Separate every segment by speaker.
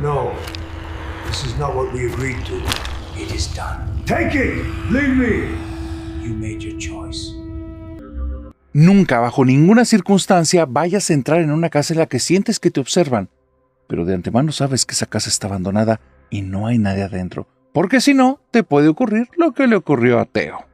Speaker 1: No, this is not what we agreed to. It is done. Take it! Leave me! You made your choice.
Speaker 2: Nunca, bajo ninguna circunstancia, vayas a entrar en una casa en la que sientes que te observan, pero de antemano sabes que esa casa está abandonada y no hay nadie adentro, porque si no, te puede ocurrir lo que le ocurrió a Teo.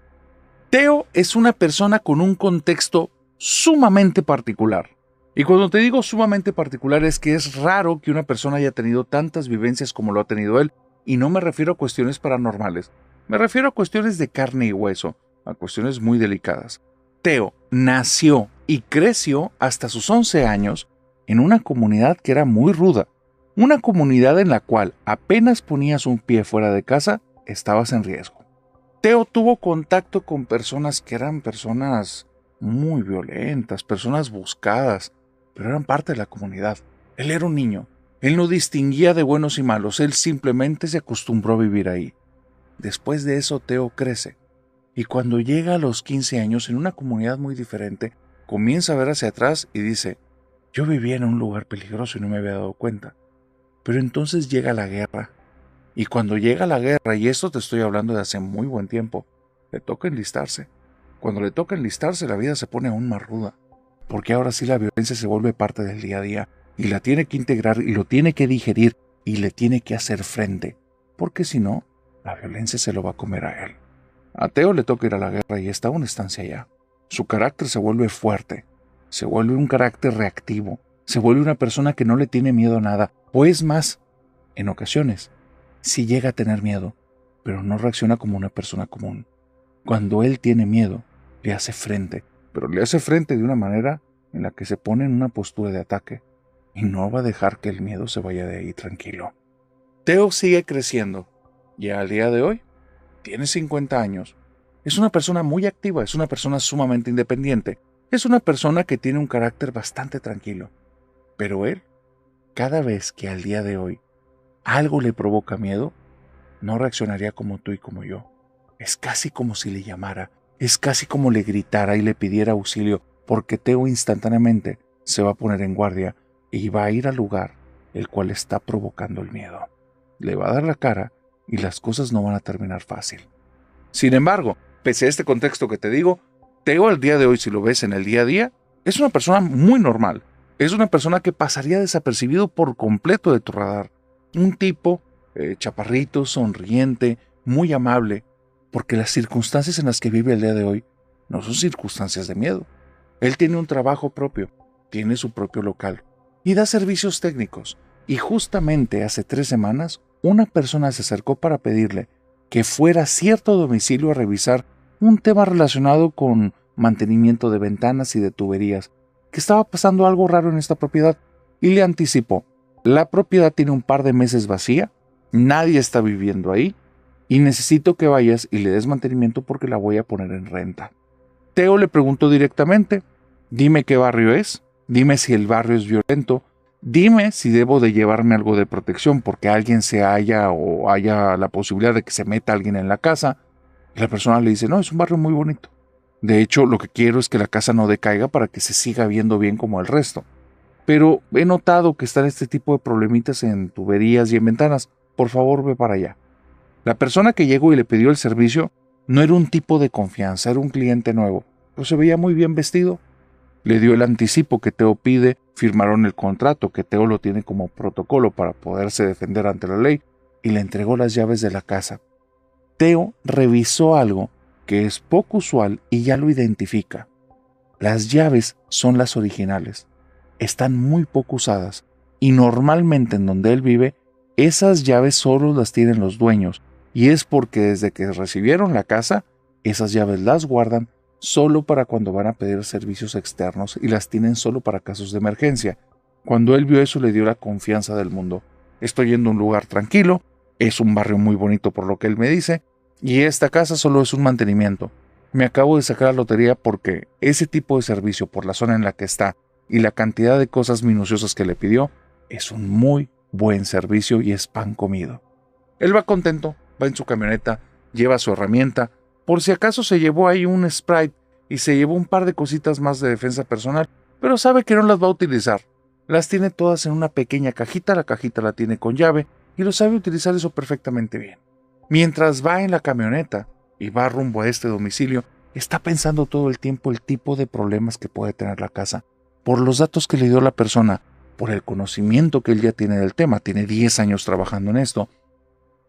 Speaker 2: Teo es una persona con un contexto sumamente particular. Y cuando te digo sumamente particular es que es raro que una persona haya tenido tantas vivencias como lo ha tenido él, y no me refiero a cuestiones paranormales, me refiero a cuestiones de carne y hueso, a cuestiones muy delicadas. Teo nació y creció hasta sus 11 años en una comunidad que era muy ruda, una comunidad en la cual apenas ponías un pie fuera de casa, estabas en riesgo. Teo tuvo contacto con personas que eran personas muy violentas, personas buscadas, pero eran parte de la comunidad. Él era un niño, él no distinguía de buenos y malos, él simplemente se acostumbró a vivir ahí. Después de eso, Teo crece, y cuando llega a los 15 años en una comunidad muy diferente, comienza a ver hacia atrás y dice, yo vivía en un lugar peligroso y no me había dado cuenta. Pero entonces llega la guerra, y cuando llega la guerra, y esto te estoy hablando de hace muy buen tiempo, le toca enlistarse. Cuando le toca enlistarse, la vida se pone aún más ruda, porque ahora sí la violencia se vuelve parte del día a día, y la tiene que integrar, y lo tiene que digerir, y le tiene que hacer frente, porque si no, la violencia se lo va a comer a él. A Teo le toca ir a la guerra y está a una estancia allá. Su carácter se vuelve fuerte, se vuelve un carácter reactivo, se vuelve una persona que no le tiene miedo a nada, o es más, en ocasiones, sí llega a tener miedo, pero no reacciona como una persona común. Cuando él tiene miedo, le hace frente, pero le hace frente de una manera en la que se pone en una postura de ataque y no va a dejar que el miedo se vaya de ahí tranquilo. Teo sigue creciendo y al día de hoy tiene 50 años. Es una persona muy activa, es una persona sumamente independiente, es una persona que tiene un carácter bastante tranquilo. Pero él, cada vez que al día de hoy algo le provoca miedo, no reaccionaría como tú y como yo. Es casi como si le llamara, es casi como le gritara y le pidiera auxilio, porque Teo instantáneamente se va a poner en guardia y va a ir al lugar el cual está provocando el miedo. Le va a dar la cara y las cosas no van a terminar fácil. Sin embargo, pese a este contexto que te digo, Teo al día de hoy, si lo ves en el día a día, es una persona muy normal. Es una persona que pasaría desapercibido por completo de tu radar. Un tipo chaparrito, sonriente, muy amable, porque las circunstancias en las que vive el día de hoy no son circunstancias de miedo. Él tiene un trabajo propio, tiene su propio local y da servicios técnicos. Y justamente hace 3 semanas, una persona se acercó para pedirle que fuera a cierto domicilio a revisar un tema relacionado con mantenimiento de ventanas y de tuberías, que estaba pasando algo raro en esta propiedad, y le anticipó: la propiedad tiene un par de meses vacía, nadie está viviendo ahí, y necesito que vayas y le des mantenimiento porque la voy a poner en renta. Teo le preguntó directamente: dime qué barrio es, dime si el barrio es violento, dime si debo de llevarme algo de protección porque alguien se haya o haya la posibilidad de que se meta alguien en la casa. Y la persona le dice: no, es un barrio muy bonito. De hecho, lo que quiero es que la casa no decaiga para que se siga viendo bien como el resto. Pero he notado que están este tipo de problemitas en tuberías y en ventanas. Por favor, ve para allá. La persona que llegó y le pidió el servicio no era un tipo de confianza, era un cliente nuevo, pero se veía muy bien vestido. Le dio el anticipo que Teo pide, firmaron el contrato que Teo lo tiene como protocolo para poderse defender ante la ley y le entregó las llaves de la casa. Teo revisó algo que es poco usual y ya lo identifica. Las llaves son las originales, están muy poco usadas y normalmente en donde él vive, esas llaves solo las tienen los dueños y es porque desde que recibieron la casa, esas llaves las guardan solo para cuando van a pedir servicios externos y las tienen solo para casos de emergencia. Cuando él vio eso le dio la confianza del mundo. Estoy yendo a un lugar tranquilo, es un barrio muy bonito por lo que él me dice, y esta casa solo es un mantenimiento. Me acabo de sacar la lotería porque ese tipo de servicio por la zona en la que está y la cantidad de cosas minuciosas que le pidió es un muy buen servicio y es pan comido. Él va contento, va en su camioneta, lleva su herramienta, por si acaso se llevó ahí un Sprite y se llevó un par de cositas más de defensa personal, pero sabe que no las va a utilizar. Las tiene todas en una pequeña cajita, la cajita la tiene con llave y lo sabe utilizar eso perfectamente bien. Mientras va en la camioneta y va rumbo a este domicilio, está pensando todo el tiempo el tipo de problemas que puede tener la casa. Por los datos que le dio la persona, por el conocimiento que él ya tiene del tema, tiene 10 años trabajando en esto,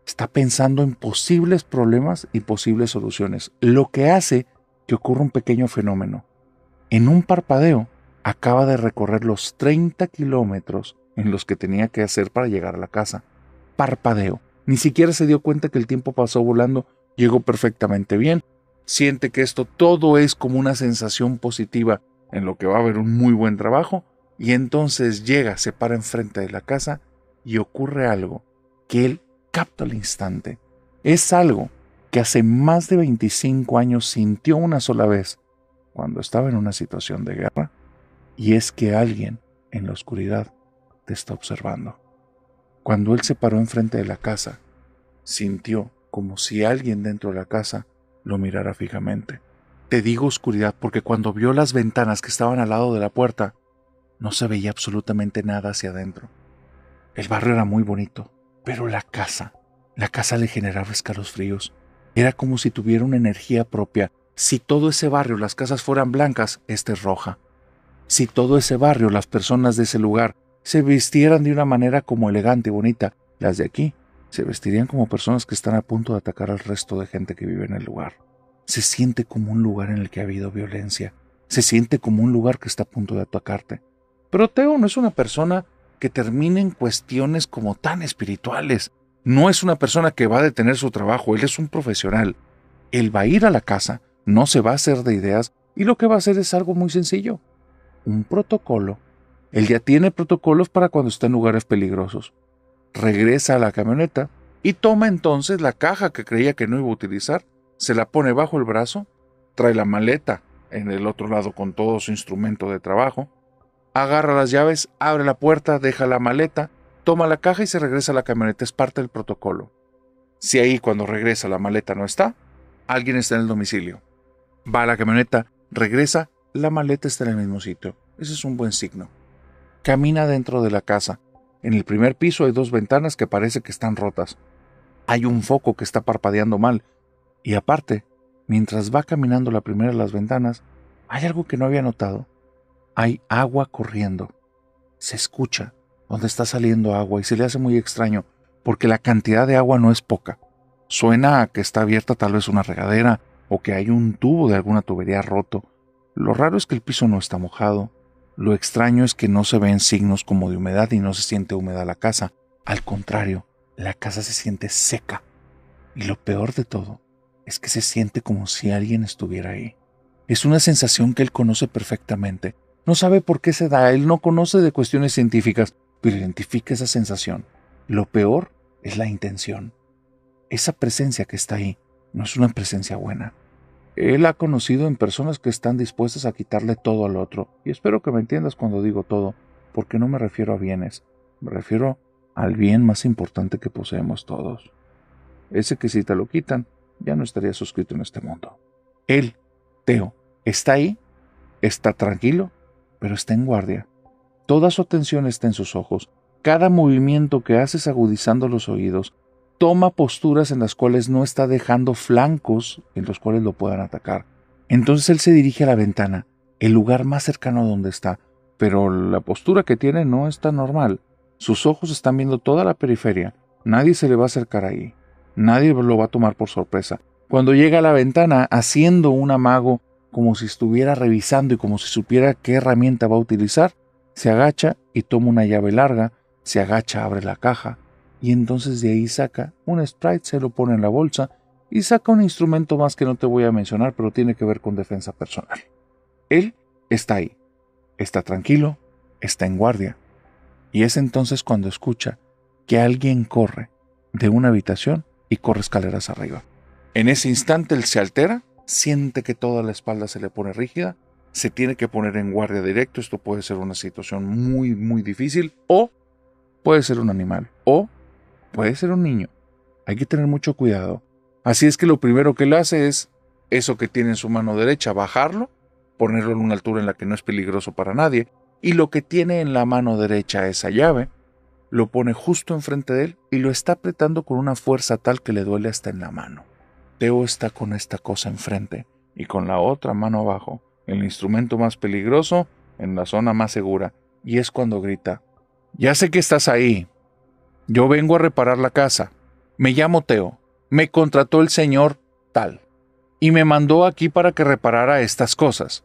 Speaker 2: está pensando en posibles problemas y posibles soluciones, lo que hace que ocurra un pequeño fenómeno. En un parpadeo, acaba de recorrer los 30 kilómetros en los que tenía que hacer para llegar a la casa. Parpadeo. Ni siquiera se dio cuenta que el tiempo pasó volando, llegó perfectamente bien. Siente que esto todo es como una sensación positiva en lo que va a haber un muy buen trabajo, y entonces llega, se para enfrente de la casa y ocurre algo que él capta al instante. Es algo que hace más de 25 años sintió una sola vez cuando estaba en una situación de guerra, y es que alguien en la oscuridad te está observando. Cuando él se paró enfrente de la casa, sintió como si alguien dentro de la casa lo mirara fijamente. Te digo oscuridad porque cuando vio las ventanas que estaban al lado de la puerta, no se veía absolutamente nada hacia adentro. El barrio era muy bonito, pero la casa le generaba escalofríos. Era como si tuviera una energía propia. Si todo ese barrio, las casas fueran blancas, esta es roja. Si todo ese barrio, las personas de ese lugar, se vistieran de una manera como elegante y bonita, las de aquí se vestirían como personas que están a punto de atacar al resto de gente que vive en el lugar. Se siente como un lugar en el que ha habido violencia. Se siente como un lugar que está a punto de atacarte. Pero Teo no es una persona que termine en cuestiones como tan espirituales. No es una persona que va a detener su trabajo. Él es un profesional. Él va a ir a la casa, no se va a hacer de ideas, y lo que va a hacer es algo muy sencillo. Un protocolo. Él ya tiene protocolos para cuando está en lugares peligrosos. Regresa a la camioneta y toma entonces la caja que creía que no iba a utilizar, se la pone bajo el brazo, trae la maleta en el otro lado con todo su instrumento de trabajo, agarra las llaves, abre la puerta, deja la maleta, toma la caja y se regresa a la camioneta. Es parte del protocolo. Si ahí cuando regresa la maleta no está, alguien está en el domicilio. Va a la camioneta, regresa, la maleta está en el mismo sitio. Ese es un buen signo. Camina dentro de la casa. En el primer piso hay 2 ventanas que parece que están rotas. Hay un foco que está parpadeando mal. Y aparte, mientras va caminando la primera de las ventanas, hay algo que no había notado. Hay agua corriendo. Se escucha donde está saliendo agua y se le hace muy extraño porque la cantidad de agua no es poca. Suena a que está abierta tal vez una regadera o que hay un tubo de alguna tubería roto. Lo raro es que el piso no está mojado. Lo extraño es que no se ven signos como de humedad y no se siente húmeda la casa. Al contrario, la casa se siente seca. Y lo peor de todo es que se siente como si alguien estuviera ahí. Es una sensación que él conoce perfectamente. No sabe por qué se da, él no conoce de cuestiones científicas, pero identifica esa sensación. Lo peor es la intención. Esa presencia que está ahí no es una presencia buena. Él ha conocido en personas que están dispuestas a quitarle todo al otro, y espero que me entiendas cuando digo todo, porque no me refiero a bienes, me refiero al bien más importante que poseemos todos. Ese que si te lo quitan, ya no estaría suscrito en este mundo. Él, Teo, está ahí, está tranquilo, pero está en guardia. Toda su atención está en sus ojos. Cada movimiento que hace es agudizando los oídos. Toma posturas en las cuales no está dejando flancos en los cuales lo puedan atacar. Entonces él se dirige a la ventana, el lugar más cercano a donde está, pero la postura que tiene no está normal. Sus ojos están viendo toda la periferia. Nadie se le va a acercar ahí. Nadie lo va a tomar por sorpresa. Cuando llega a la ventana, haciendo un amago, como si estuviera revisando y como si supiera qué herramienta va a utilizar, se agacha y toma una llave larga, se agacha, abre la caja, y entonces de ahí saca un Sprite, se lo pone en la bolsa y saca un instrumento más que no te voy a mencionar, pero tiene que ver con defensa personal. Él está ahí, está tranquilo, está en guardia, y es entonces cuando escucha que alguien corre de una habitación y corre escaleras arriba. En ese instante él se altera, siente que toda la espalda se le pone rígida, se tiene que poner en guardia directo. Esto puede ser una situación muy, muy difícil, o puede ser un animal, o puede ser un niño. Hay que tener mucho cuidado. Así es que lo primero que él hace es eso que tiene en su mano derecha, bajarlo, ponerlo en una altura en la que no es peligroso para nadie, y lo que tiene en la mano derecha esa llave, lo pone justo enfrente de él y lo está apretando con una fuerza tal que le duele hasta en la mano. Teo está con esta cosa enfrente y con la otra mano abajo, el instrumento más peligroso en la zona más segura, y es cuando grita: «Ya sé que estás ahí. Yo vengo a reparar la casa. Me llamo Teo. Me contrató el señor tal y me mandó aquí para que reparara estas cosas.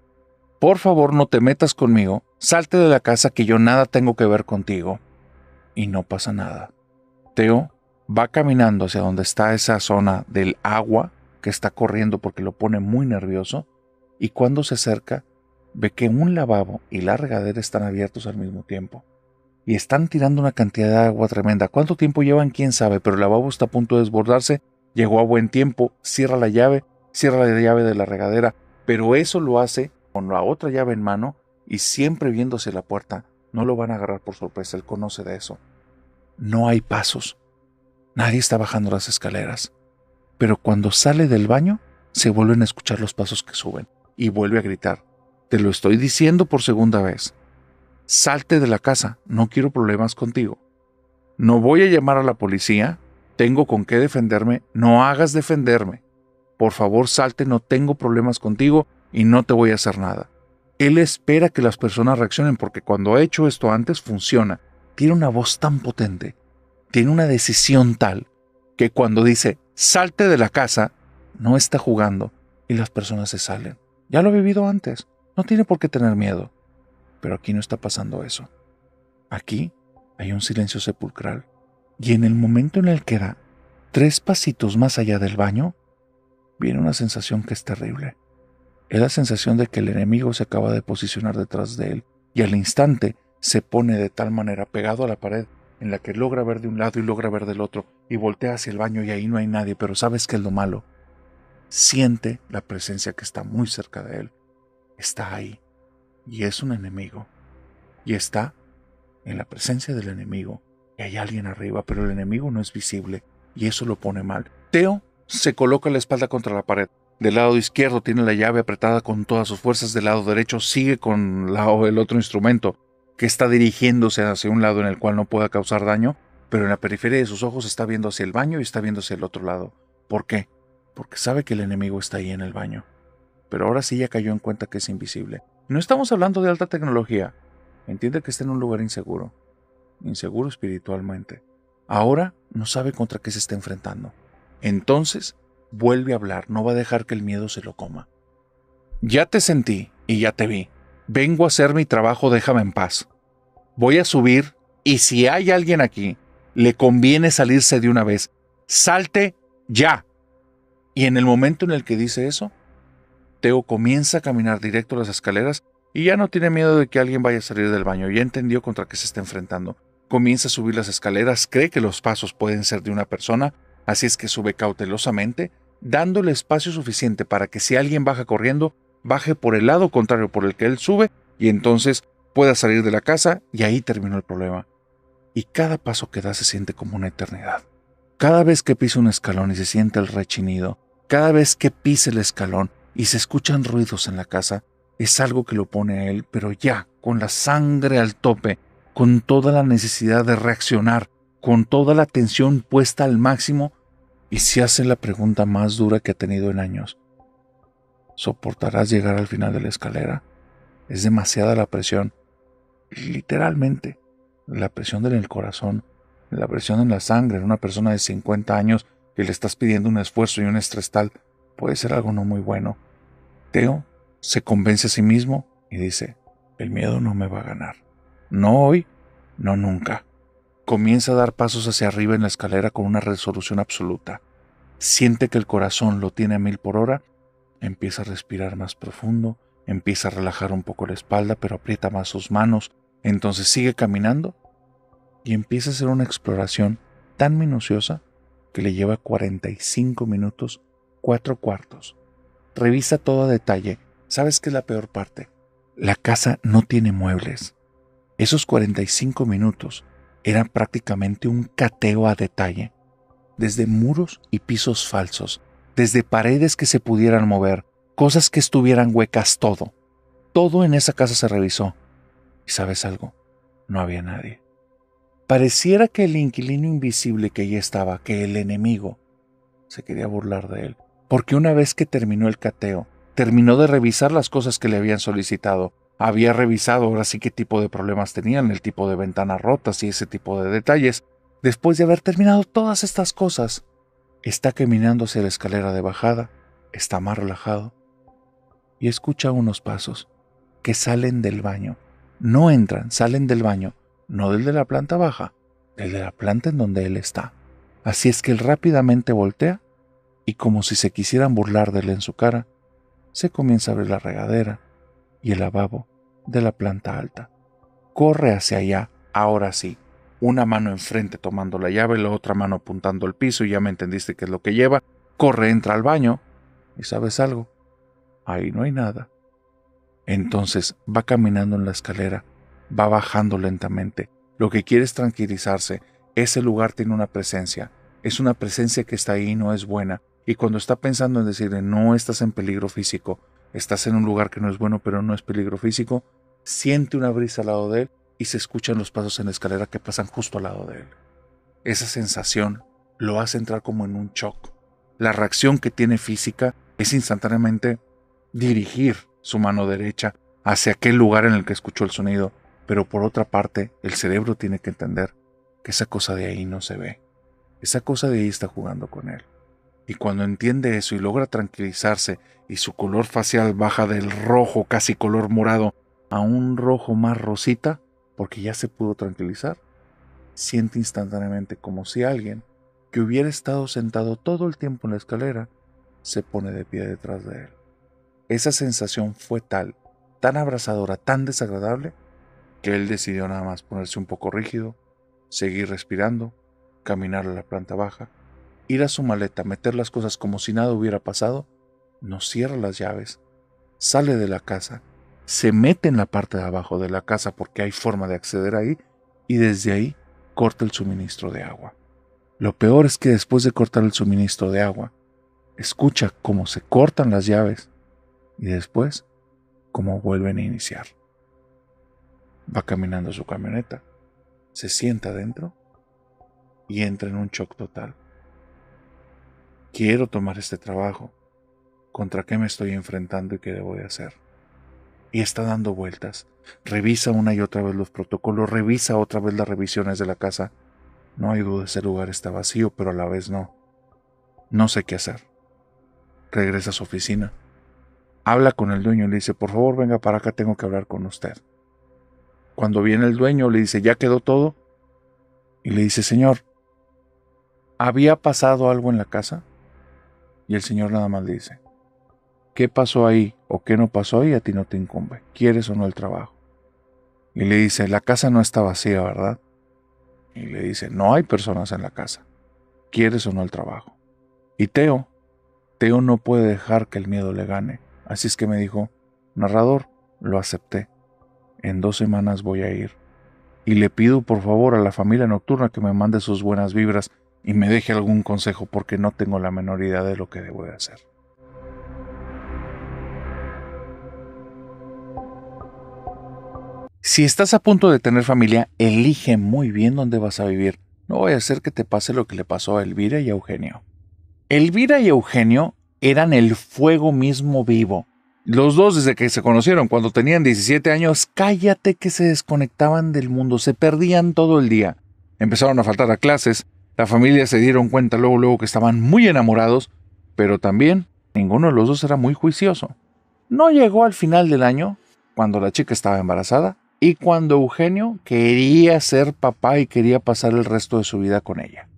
Speaker 2: Por favor, no te metas conmigo. Salte de la casa, que yo nada tengo que ver contigo». Y no pasa nada. Teo va caminando hacia donde está esa zona del agua que está corriendo porque lo pone muy nervioso, y cuando se acerca ve que un lavabo y la regadera están abiertos al mismo tiempo y están tirando una cantidad de agua tremenda. ¿Cuánto tiempo llevan? Quién sabe, pero el lavabo está a punto de desbordarse. Llegó a buen tiempo, cierra la llave de la regadera, pero eso lo hace con la otra llave en mano y siempre viéndose la puerta. No lo van a agarrar por sorpresa, él conoce de eso. No hay pasos. Nadie está bajando las escaleras. Pero cuando sale del baño, se vuelven a escuchar los pasos que suben y vuelve a gritar: «Te lo estoy diciendo por segunda vez. Salte de la casa, no quiero problemas contigo. No voy a llamar a la policía, tengo con qué defenderme, no hagas defenderme. Por favor, salte, no tengo problemas contigo y no te voy a hacer nada». Él espera que las personas reaccionen porque cuando ha hecho esto antes funciona. Tiene una voz tan potente, tiene una decisión tal, que cuando dice «salte de la casa», no está jugando y las personas se salen. Ya lo ha vivido antes, no tiene por qué tener miedo. Pero aquí no está pasando eso. Aquí hay un silencio sepulcral, y en el momento en el que da 3 pasitos más allá del baño, viene una sensación que es terrible. Es la sensación de que el enemigo se acaba de posicionar detrás de él, y al instante se pone de tal manera pegado a la pared en la que logra ver de un lado y logra ver del otro, y voltea hacia el baño y ahí no hay nadie, pero ¿sabes qué es lo malo? Siente la presencia que está muy cerca de él. Está ahí, y es un enemigo, y está en la presencia del enemigo, y hay alguien arriba, pero el enemigo no es visible, y eso lo pone mal. Teo se coloca la espalda contra la pared. Del lado izquierdo tiene la llave apretada con todas sus fuerzas, del lado derecho sigue con el otro instrumento, que está dirigiéndose hacia un lado en el cual no pueda causar daño, pero en la periferia de sus ojos está viendo hacia el baño y está viendo hacia el otro lado. ¿Por qué? Porque sabe que el enemigo está ahí en el baño. Pero ahora sí ya cayó en cuenta que es invisible. No estamos hablando de alta tecnología. Entiende que está en un lugar inseguro. Inseguro espiritualmente. Ahora no sabe contra qué se está enfrentando. Entonces vuelve a hablar. No va a dejar que el miedo se lo coma. «Ya te sentí y ya te vi. Vengo a hacer mi trabajo, déjame en paz. Voy a subir y si hay alguien aquí, le conviene salirse de una vez. Salte ya». Y en el momento en el que dice eso, Teo comienza a caminar directo a las escaleras y ya no tiene miedo de que alguien vaya a salir del baño. Ya entendió contra qué se está enfrentando. Comienza a subir las escaleras, cree que los pasos pueden ser de una persona, así es que sube cautelosamente, dándole espacio suficiente para que si alguien baja corriendo, baje por el lado contrario por el que él sube y entonces pueda salir de la casa, y ahí terminó el problema. Y cada paso que da se siente como una eternidad. Cada vez que pisa un escalón y se siente el rechinido, cada vez que pisa el escalón y se escuchan ruidos en la casa, es algo que lo pone a él, pero ya, con la sangre al tope, con toda la necesidad de reaccionar, con toda la tensión puesta al máximo, y se hace la pregunta más dura que ha tenido en años. ¿Soportarás llegar al final de la escalera? Es demasiada la presión, literalmente, la presión en el corazón, la presión en la sangre en una persona de 50 años que le estás pidiendo un esfuerzo y un estrés tal, puede ser algo no muy bueno. Teo se convence a sí mismo y dice: el miedo no me va a ganar. No hoy, no nunca. Comienza a dar pasos hacia arriba en la escalera con una resolución absoluta. Siente que el corazón lo tiene a 1000 por hora. Empieza a respirar más profundo, empieza a relajar un poco la espalda, pero aprieta más sus manos. Entonces sigue caminando y empieza a hacer una exploración tan minuciosa que le lleva 45 minutos, 4/4. Revisa todo a detalle. ¿Sabes qué es la peor parte? La casa no tiene muebles. Esos 45 minutos eran prácticamente un cateo a detalle. Desde muros y pisos falsos, desde paredes que se pudieran mover, cosas que estuvieran huecas, todo. Todo en esa casa se revisó. ¿Y sabes algo? No había nadie. Pareciera que el inquilino invisible que allí estaba, que el enemigo, se quería burlar de él, porque una vez que terminó el cateo, terminó de revisar las cosas que le habían solicitado. Había revisado ahora sí qué tipo de problemas tenían, el tipo de ventanas rotas y ese tipo de detalles. Después de haber terminado todas estas cosas, está caminando hacia la escalera de bajada, está más relajado y escucha unos pasos que salen del baño. No entran, salen del baño, no del de la planta baja, del de la planta en donde él está. Así es que él rápidamente voltea y como si se quisieran burlar de él en su cara, se comienza a abrir la regadera y el lavabo de la planta alta. Corre hacia allá, ahora sí, una mano enfrente tomando la llave, la otra mano apuntando al piso, y ya me entendiste qué es lo que lleva. Corre, entra al baño y ¿sabes algo? Ahí no hay nada. Entonces va caminando en la escalera, va bajando lentamente. Lo que quiere es tranquilizarse. Ese lugar tiene una presencia. Es una presencia que está ahí y no es buena. Y cuando está pensando en decirle, no estás en peligro físico, estás en un lugar que no es bueno, pero no es peligro físico, siente una brisa al lado de él y se escuchan los pasos en la escalera que pasan justo al lado de él. Esa sensación lo hace entrar como en un shock. La reacción que tiene física es instantáneamente dirigir su mano derecha hacia aquel lugar en el que escuchó el sonido, pero por otra parte, el cerebro tiene que entender que esa cosa de ahí no se ve. Esa cosa de ahí está jugando con él. Y cuando entiende eso y logra tranquilizarse y su color facial baja del rojo casi color morado a un rojo más rosita, porque ya se pudo tranquilizar, siente instantáneamente como si alguien que hubiera estado sentado todo el tiempo en la escalera se pone de pie detrás de él. Esa sensación fue tan abrazadora, tan desagradable, que él decidió nada más ponerse un poco rígido, seguir respirando, caminar a la planta baja, ir a su maleta, meter las cosas como si nada hubiera pasado, no cierra las llaves, sale de la casa, se mete en la parte de abajo de la casa porque hay forma de acceder ahí y desde ahí corta el suministro de agua. Lo peor es que después de cortar el suministro de agua, escucha cómo se cortan las llaves y después cómo vuelven a iniciar. Va caminando a su camioneta, se sienta adentro y entra en un shock total. Quiero tomar este trabajo. ¿Contra qué me estoy enfrentando y qué debo de hacer? Y está dando vueltas. Revisa una y otra vez los protocolos, revisa otra vez las revisiones de la casa. No hay duda, ese lugar está vacío, pero a la vez no. No sé qué hacer. Regresa a su oficina. Habla con el dueño y le dice, por favor venga para acá, tengo que hablar con usted. Cuando viene el dueño le dice, ¿ya quedó todo? Y le dice, señor, ¿había pasado algo en la casa? Y el señor nada más le dice, ¿qué pasó ahí o qué no pasó ahí a ti no te incumbe? ¿Quieres o no el trabajo? Y le dice, la casa no está vacía, ¿verdad? Y le dice, no hay personas en la casa. ¿Quieres o no el trabajo? Y Teo no puede dejar que el miedo le gane. Así es que me dijo, narrador, lo acepté. En 2 semanas voy a ir. Y le pido por favor a la familia nocturna que me mande sus buenas vibras y me deje algún consejo porque no tengo la menor idea de lo que debo de hacer. Si estás a punto de tener familia, elige muy bien dónde vas a vivir. No vaya a ser que te pase lo que le pasó a Elvira y a Eugenio. Elvira y Eugenio eran el fuego mismo vivo. Los dos desde que se conocieron cuando tenían 17 años, cállate que se desconectaban del mundo, se perdían todo el día. Empezaron a faltar a clases, la familia se dieron cuenta luego que estaban muy enamorados, pero también ninguno de los dos era muy juicioso. No llegó al final del año, cuando la chica estaba embarazada, y cuando Eugenio quería ser papá y quería pasar el resto de su vida con ella.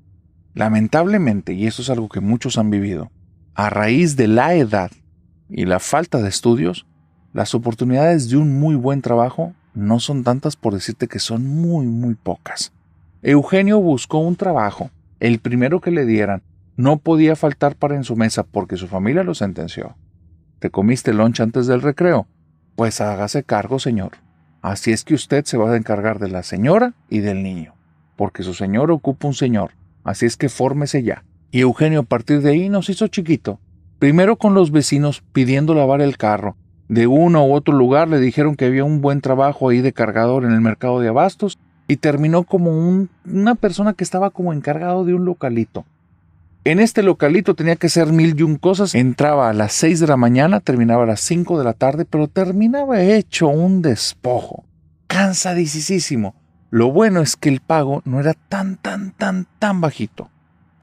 Speaker 2: Lamentablemente, y eso es algo que muchos han vivido, a raíz de la edad y la falta de estudios, las oportunidades de un muy buen trabajo no son tantas, por decirte que son muy pocas. Eugenio buscó un trabajo, el primero que le dieran, no podía faltar para en su mesa porque su familia lo sentenció. ¿Te comiste lunch antes del recreo? Pues hágase cargo, señor. Así es que usted se va a encargar de la señora y del niño, porque su señor ocupa un señor, así es que fórmese ya. Y Eugenio a partir de ahí nos hizo chiquito. Primero con los vecinos pidiendo lavar el carro, de uno u otro lugar le dijeron que había un buen trabajo ahí de cargador en el mercado de abastos y terminó como una persona que estaba como encargado de un localito. En este localito tenía que hacer 1001 cosas. Entraba a las 6 de la mañana, terminaba a las 5 de la tarde, pero terminaba hecho un despojo. Cansadísimo. Lo bueno es que el pago no era tan bajito.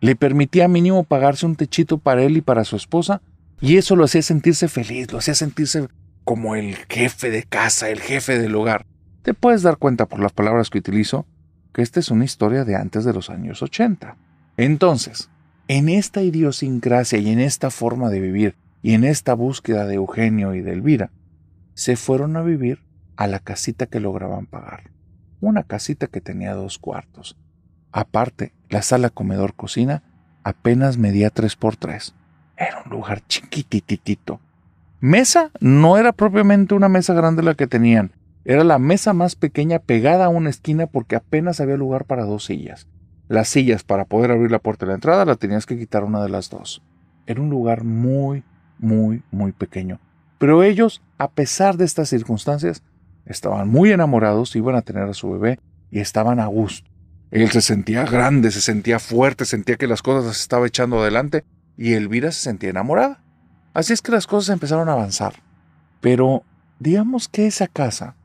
Speaker 2: Le permitía mínimo pagarse un techito para él y para su esposa, y eso lo hacía sentirse feliz, lo hacía sentirse como el jefe de casa, el jefe del hogar. Te puedes dar cuenta por las palabras que utilizo que esta es una historia de antes de los años 80. Entonces, en esta idiosincrasia y en esta forma de vivir y en esta búsqueda de Eugenio y de Elvira, se fueron a vivir a la casita que lograban pagar. Una casita que tenía 2 cuartos. Aparte, la sala comedor-cocina apenas medía 3x3. Era un lugar chiquititito. Mesa no era propiamente una mesa grande la que tenían. Era la mesa más pequeña pegada a una esquina porque apenas había lugar para 2 sillas. Las sillas para poder abrir la puerta de la entrada la tenías que quitar una de las 2. Era un lugar muy pequeño. Pero ellos, a pesar de estas circunstancias, estaban muy enamorados, iban a tener a su bebé y estaban a gusto. Él se sentía grande, se sentía fuerte, sentía que las cosas las estaba echando adelante y Elvira se sentía enamorada. Así es que las cosas empezaron a avanzar. Pero digamos que esa casa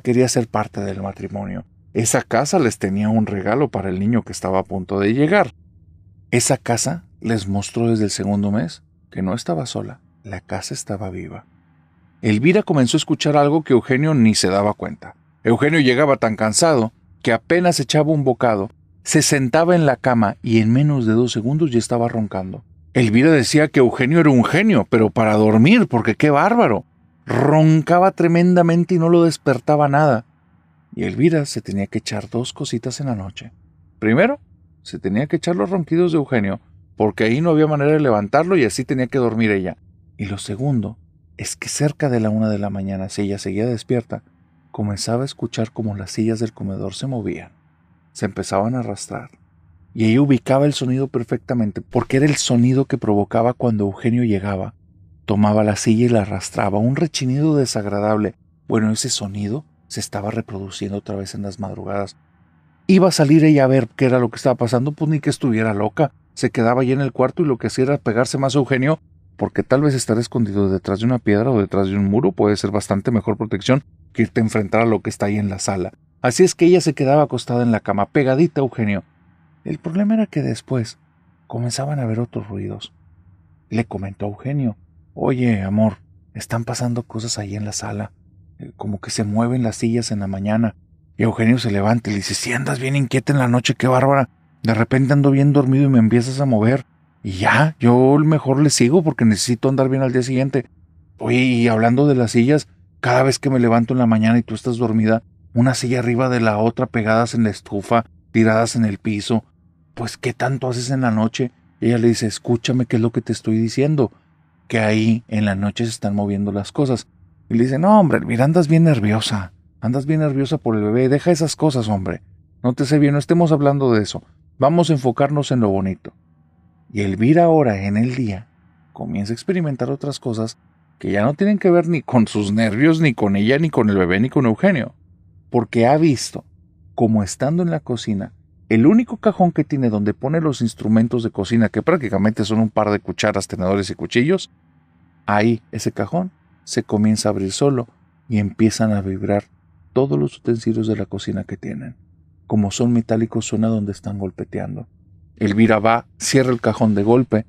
Speaker 2: quería ser parte del matrimonio. Esa casa les tenía un regalo para el niño que estaba a punto de llegar. Esa casa les mostró desde el segundo mes que no estaba sola, la casa estaba viva. Elvira comenzó a escuchar algo que Eugenio ni se daba cuenta. Eugenio llegaba tan cansado que apenas echaba un bocado, se sentaba en la cama y en menos de 2 segundos ya estaba roncando. Elvira decía que Eugenio era un genio, pero para dormir, porque qué bárbaro. Roncaba tremendamente y no lo despertaba nada. Y Elvira se tenía que echar 2 cositas en la noche. Primero, se tenía que echar los ronquidos de Eugenio, porque ahí no había manera de levantarlo y así tenía que dormir ella. Y lo segundo es que cerca de la 1 de la mañana, si ella seguía despierta, comenzaba a escuchar como las sillas del comedor se movían, se empezaban a arrastrar. Y ella ubicaba el sonido perfectamente, porque era el sonido que provocaba cuando Eugenio llegaba. Tomaba la silla y la arrastraba, un rechinido desagradable. Bueno, ese sonido se estaba reproduciendo otra vez en las madrugadas. Iba a salir ella a ver qué era lo que estaba pasando, pues ni que estuviera loca. Se quedaba allí en el cuarto y lo que hacía era pegarse más a Eugenio, porque tal vez estar escondido detrás de una piedra o detrás de un muro puede ser bastante mejor protección que irte a enfrentar a lo que está ahí en la sala. Así es que ella se quedaba acostada en la cama, pegadita a Eugenio. El problema era que después comenzaban a haber otros ruidos. Le comentó a Eugenio: «Oye, amor, están pasando cosas ahí en la sala, como que se mueven las sillas en la mañana». Y Eugenio se levanta y le dice: «Sí, andas bien inquieta en la noche, qué bárbara. De repente ando bien dormido y me empiezas a mover. Y ya, yo mejor le sigo porque necesito andar bien al día siguiente. Oye, y hablando de las sillas, cada vez que me levanto en la mañana y tú estás dormida, una silla arriba de la otra pegadas en la estufa, tiradas en el piso. Pues, ¿qué tanto haces en la noche?». Y ella le dice: «Escúchame, ¿qué es lo que te estoy diciendo? Que ahí en la noche se están moviendo las cosas». Y le dice: «No, hombre, mira, andas bien nerviosa por el bebé, deja esas cosas, hombre. No te sé bien, no estemos hablando de eso. Vamos a enfocarnos en lo bonito». Y Elvira ahora, en el día, comienza a experimentar otras cosas que ya no tienen que ver ni con sus nervios, ni con ella, ni con el bebé, ni con Eugenio. Porque ha visto, como estando en la cocina, el único cajón que tiene donde pone los instrumentos de cocina, que prácticamente son un par de cucharas, tenedores y cuchillos, ahí ese cajón se comienza a abrir solo y empiezan a vibrar todos los utensilios de la cocina que tienen. Como son metálicos, suena donde están golpeteando. Elvira va, cierra el cajón de golpe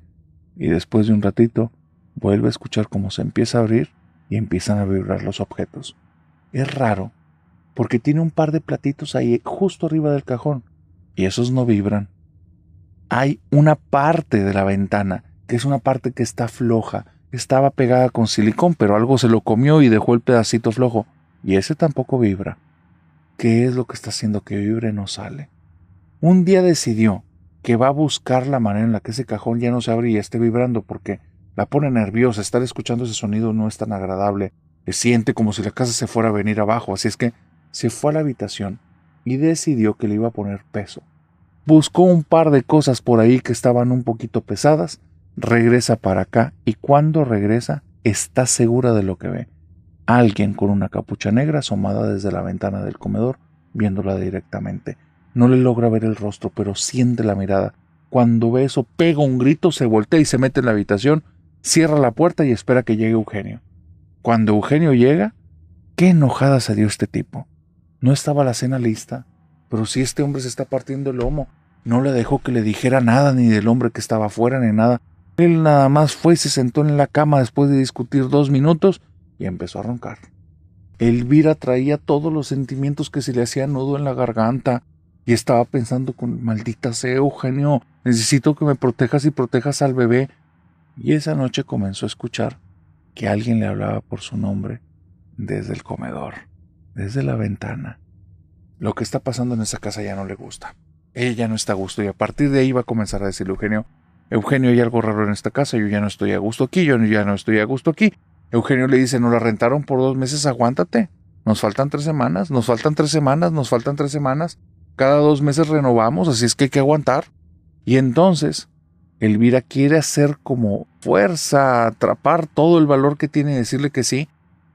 Speaker 2: y después de un ratito vuelve a escuchar cómo se empieza a abrir y empiezan a vibrar los objetos. Es raro, porque tiene un par de platitos ahí justo arriba del cajón y esos no vibran. Hay una parte de la ventana que es una parte que está floja, estaba pegada con silicón, pero algo se lo comió y dejó el pedacito flojo y ese tampoco vibra. ¿Qué es lo que está haciendo que vibre? No sale. Un día decidió que va a buscar la manera en la que ese cajón ya no se abre y esté vibrando, porque la pone nerviosa. Estar escuchando ese sonido no es tan agradable. Siente como si la casa se fuera a venir abajo, así es que se fue a la habitación y decidió que le iba a poner peso. Buscó un par de cosas por ahí que estaban un poquito pesadas, regresa para acá y cuando regresa está segura de lo que ve. Alguien con una capucha negra asomada desde la ventana del comedor, viéndola directamente. No le logra ver el rostro, pero siente la mirada. Cuando ve eso, pega un grito, se voltea y se mete en la habitación, cierra la puerta y espera que llegue Eugenio. Cuando Eugenio llega, qué enojada se dio este tipo. No estaba la cena lista, pero si este hombre se está partiendo el lomo, no le dejó que le dijera nada ni del hombre que estaba afuera ni nada. Él nada más fue y se sentó en la cama después de discutir 2 minutos y empezó a roncar. Elvira traía todos los sentimientos que se le hacían nudo en la garganta y estaba pensando con maldita sea, Eugenio, necesito que me protejas y protejas al bebé. Y esa noche comenzó a escuchar que alguien le hablaba por su nombre desde el comedor, desde la ventana. Lo que está pasando en esa casa ya no le gusta. Ella ya no está a gusto y a partir de ahí va a comenzar a decirle Eugenio, hay algo raro en esta casa, yo ya no estoy a gusto aquí, yo ya no estoy a gusto aquí. Eugenio le dice, nos la rentaron por 2 meses, aguántate. Nos faltan 3 semanas, nos faltan 3 semanas, nos faltan 3 semanas. Cada 2 meses renovamos, así es que hay que aguantar. Y entonces, Elvira quiere hacer como fuerza, atrapar todo el valor que tiene y decirle que sí,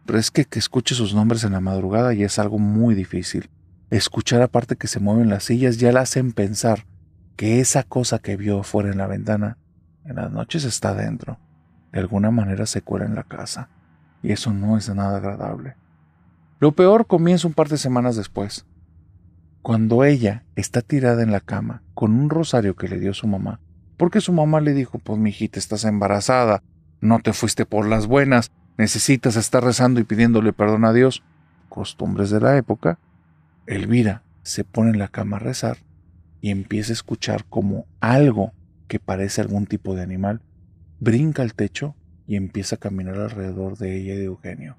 Speaker 2: pero es que escuche sus nombres en la madrugada y es algo muy difícil. Escuchar aparte que se mueven las sillas ya la hacen pensar que esa cosa que vio afuera en la ventana en las noches está dentro. De alguna manera se cuela en la casa y eso no es nada agradable. Lo peor comienza un par de semanas después, cuando ella está tirada en la cama con un rosario que le dio su mamá, porque su mamá le dijo, pues mijita, estás embarazada, no te fuiste por las buenas, necesitas estar rezando y pidiéndole perdón a Dios. Costumbres de la época. Elvira se pone en la cama a rezar y empieza a escuchar como algo que parece algún tipo de animal brinca al techo y empieza a caminar alrededor de ella y de Eugenio.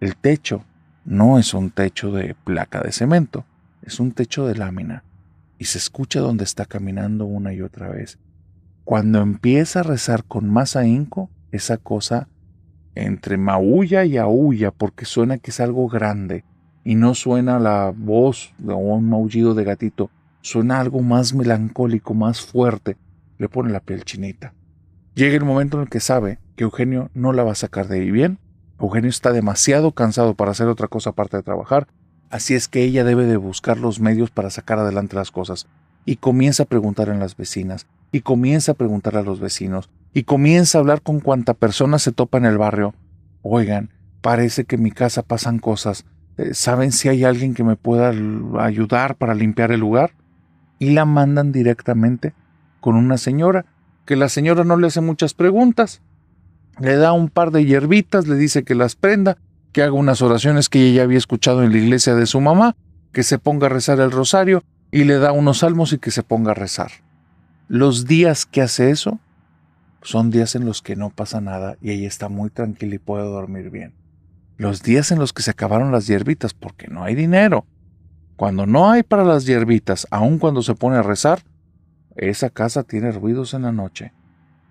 Speaker 2: El techo no es un techo de placa de cemento, es un techo de lámina y se escucha donde está caminando una y otra vez. Cuando empieza a rezar con más ahínco, esa cosa entre maulla y aúlla porque suena que es algo grande y no suena la voz de un maullido de gatito, suena algo más melancólico, más fuerte, le pone la piel chinita. Llega el momento en el que sabe que Eugenio no la va a sacar de ahí bien. Eugenio está demasiado cansado para hacer otra cosa aparte de trabajar, así es que ella debe de buscar los medios para sacar adelante las cosas. Y comienza a preguntar en las vecinas, y comienza a preguntar a los vecinos, y comienza a hablar con cuanta persona se topa en el barrio. Oigan, parece que en mi casa pasan cosas. ¿Saben si hay alguien que me pueda ayudar para limpiar el lugar? Y la mandan directamente con una señora, que la señora no le hace muchas preguntas. Le da un par de hierbitas, le dice que las prenda, que haga unas oraciones que ella ya había escuchado en la iglesia de su mamá, que se ponga a rezar el rosario y le da unos salmos y que se ponga a rezar. Los días que hace eso son días en los que no pasa nada y ella está muy tranquila y puede dormir bien. Los días en los que se acabaron las hierbitas porque no hay dinero. Cuando no hay para las hierbitas, aun cuando se pone a rezar, esa casa tiene ruidos en la noche.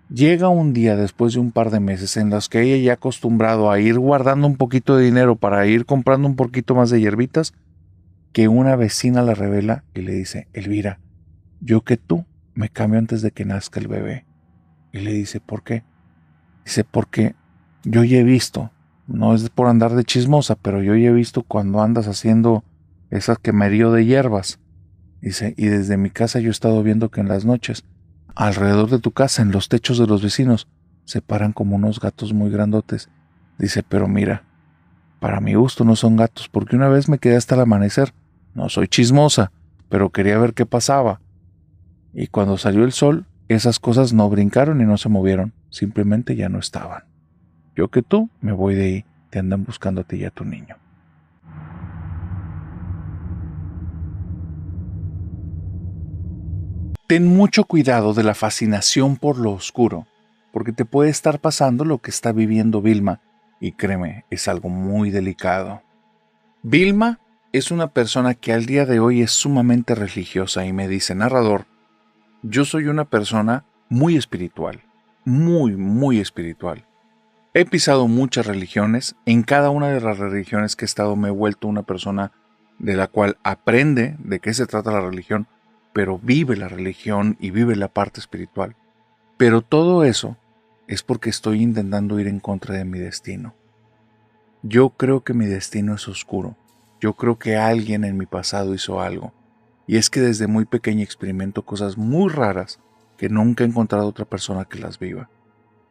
Speaker 2: Llega un día después de un par de meses en los que ella ya acostumbrado a ir guardando un poquito de dinero para ir comprando un poquito más de hierbitas, que una vecina la revela y le dice, Elvira, yo que tú me cambio antes de que nazca el bebé. Y le dice, ¿por qué? Dice, porque yo ya he visto, no es por andar de chismosa, pero yo ya he visto cuando andas haciendo esas quemerío de hierbas. Dice, y desde mi casa yo he estado viendo que en las noches, alrededor de tu casa, en los techos de los vecinos, se paran como unos gatos muy grandotes. Dice, pero mira, para mi gusto no son gatos, porque una vez me quedé hasta el amanecer. No soy chismosa, pero quería ver qué pasaba. Y cuando salió el sol, esas cosas no brincaron y no se movieron, simplemente ya no estaban. Yo que tú me voy de ahí, te andan buscando a ti y a tu niño. Ten mucho cuidado de la fascinación por lo oscuro, porque te puede estar pasando lo que está viviendo Vilma, y créeme, es algo muy delicado. Vilma es una persona que al día de hoy es sumamente religiosa y me dice, narrador, yo soy una persona muy espiritual, muy espiritual. He pisado muchas religiones, en cada una de las religiones que he estado me he vuelto una persona de la cual aprende de qué se trata la religión, pero vive la religión y vive la parte espiritual. Pero todo eso es porque estoy intentando ir en contra de mi destino. Yo creo que mi destino es oscuro. Yo creo que alguien en mi pasado hizo algo. Y es que desde muy pequeño experimento cosas muy raras que nunca he encontrado otra persona que las viva.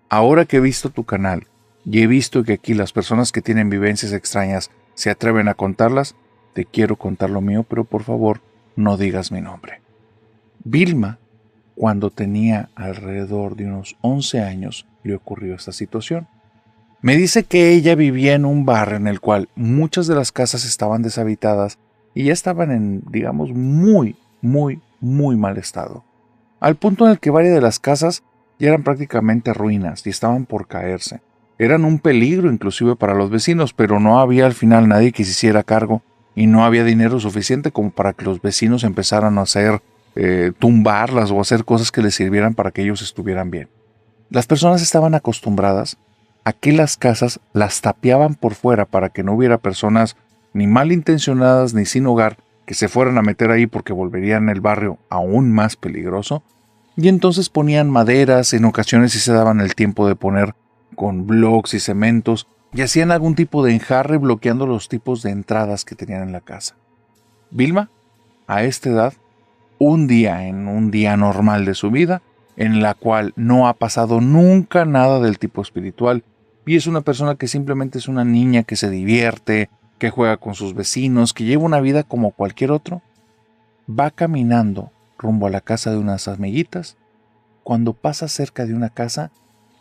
Speaker 2: Ahora que he visto tu canal y he visto que aquí las personas que tienen vivencias extrañas se atreven a contarlas, te quiero contar lo mío, pero por favor no digas mi nombre. Vilma, cuando tenía alrededor de unos 11 años, le ocurrió esta situación. Me dice que ella vivía en un barrio en el cual muchas de las casas estaban deshabitadas y ya estaban en, digamos, muy mal estado. Al punto en el que varias de las casas ya eran prácticamente ruinas y estaban por caerse. Eran un peligro inclusive para los vecinos, pero no había al final nadie que se hiciera cargo y no había dinero suficiente como para que los vecinos empezaran a hacer tumbarlas o hacer cosas que les sirvieran para que ellos estuvieran bien. Las personas estaban acostumbradas a que las casas las tapiaban por fuera para que no hubiera personas ni malintencionadas ni sin hogar que se fueran a meter ahí porque volverían el barrio aún más peligroso, y entonces ponían maderas, en ocasiones sí se daban el tiempo de poner con blocks y cementos, y hacían algún tipo de enjarre bloqueando los tipos de entradas que tenían en la casa. Vilma, a esta edad, en un día normal de su vida, en la cual no ha pasado nunca nada del tipo espiritual, y es una persona que simplemente es una niña que se divierte, que juega con sus vecinos, que lleva una vida como cualquier otro, va caminando rumbo a la casa de unas amiguitas, cuando pasa cerca de una casa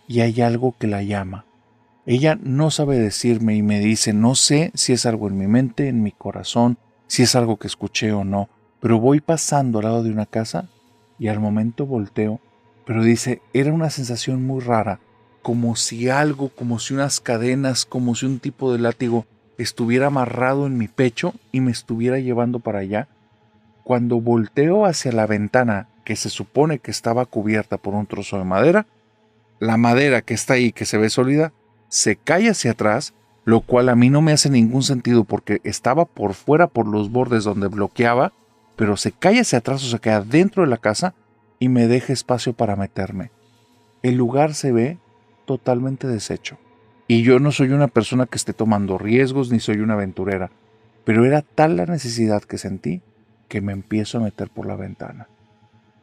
Speaker 2: y hay algo que la llama. Ella no sabe decirme y me dice, no sé si es algo en mi mente, en mi corazón, si es algo que escuché o no, pero voy pasando al lado de una casa y al momento volteo, pero dice, era una sensación muy rara, como si unas cadenas, como si un tipo de látigo estuviera amarrado en mi pecho y me estuviera llevando para allá. Cuando volteo hacia la ventana, que se supone que estaba cubierta por un trozo de madera, la madera que está ahí, que se ve sólida, se cae hacia atrás, lo cual a mí no me hace ningún sentido porque estaba por fuera, por los bordes donde bloqueaba, pero se cae hacia atrás o se queda dentro de la casa y me deja espacio para meterme. El lugar se ve totalmente deshecho. Y yo no soy una persona que esté tomando riesgos ni soy una aventurera, pero era tal la necesidad que sentí que me empiezo a meter por la ventana.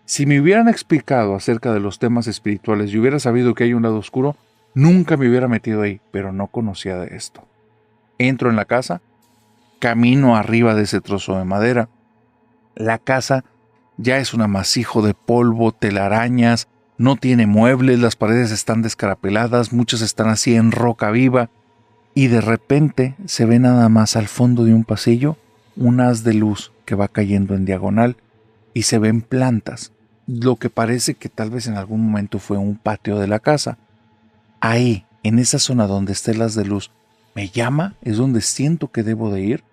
Speaker 2: Si me hubieran explicado acerca de los temas espirituales y hubiera sabido que hay un lado oscuro, nunca me hubiera metido ahí, pero no conocía de esto. Entro en la casa, camino arriba de ese trozo de madera. La casa ya es un amasijo de polvo, telarañas, no tiene muebles, las paredes están descarapeladas, muchas están así en roca viva, y de repente se ve nada más al fondo de un pasillo un haz de luz que va cayendo en diagonal y se ven plantas, lo que parece que tal vez en algún momento fue un patio de la casa. Ahí, en esa zona donde está el haz de luz, me llama, es donde siento que debo de ir.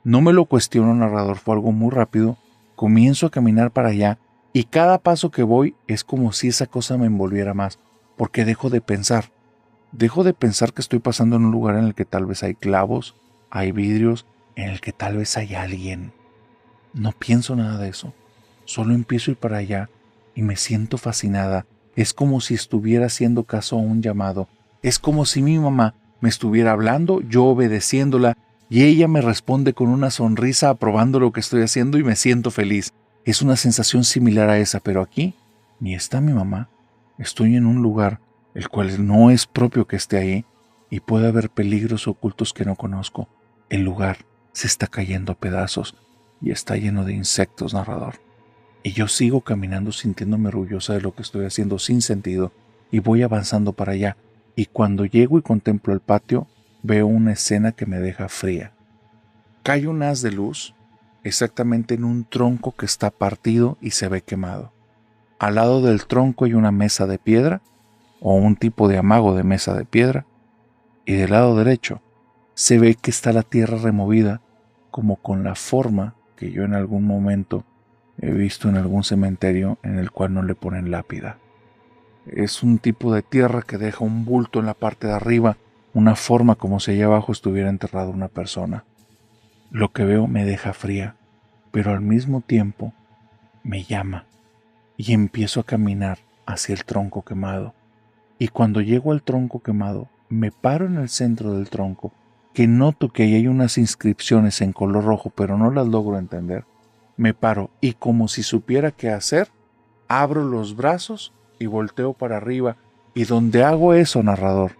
Speaker 2: No me lo cuestiono, narrador, fue algo muy rápido. Comienzo a caminar para allá y cada paso que voy es como si esa cosa me envolviera más, porque dejo de pensar que estoy pasando en un lugar en el que tal vez hay clavos, hay vidrios, en el que tal vez hay alguien. No pienso nada de eso, solo empiezo a ir para allá y me siento fascinada. Es como si estuviera haciendo caso a un llamado, es como si mi mamá me estuviera hablando, yo obedeciéndola, y ella me responde con una sonrisa aprobando lo que estoy haciendo y me siento feliz. Es una sensación similar a esa, pero aquí ni está mi mamá. Estoy en un lugar el cual no es propio que esté ahí y puede haber peligros ocultos que no conozco. El lugar se está cayendo a pedazos y está lleno de insectos, narrador. Y yo sigo caminando sintiéndome orgullosa de lo que estoy haciendo sin sentido y voy avanzando para allá. Y cuando llego y contemplo el patio, veo una escena que me deja fría. Cae un haz de luz exactamente en un tronco que está partido y se ve quemado. Al lado del tronco hay una mesa de piedra o un tipo de amago de mesa de piedra y del lado derecho se ve que está la tierra removida como con la forma que yo en algún momento he visto en algún cementerio en el cual no le ponen lápida. Es un tipo de tierra que deja un bulto en la parte de arriba, una forma como si allá abajo estuviera enterrada una persona. Lo que veo me deja fría, pero al mismo tiempo me llama y empiezo a caminar hacia el tronco quemado. Y cuando llego al tronco quemado, me paro en el centro del tronco, que noto que ahí hay unas inscripciones en color rojo, pero no las logro entender. Me paro y como si supiera qué hacer, abro los brazos y volteo para arriba. Y donde hago eso, narrador,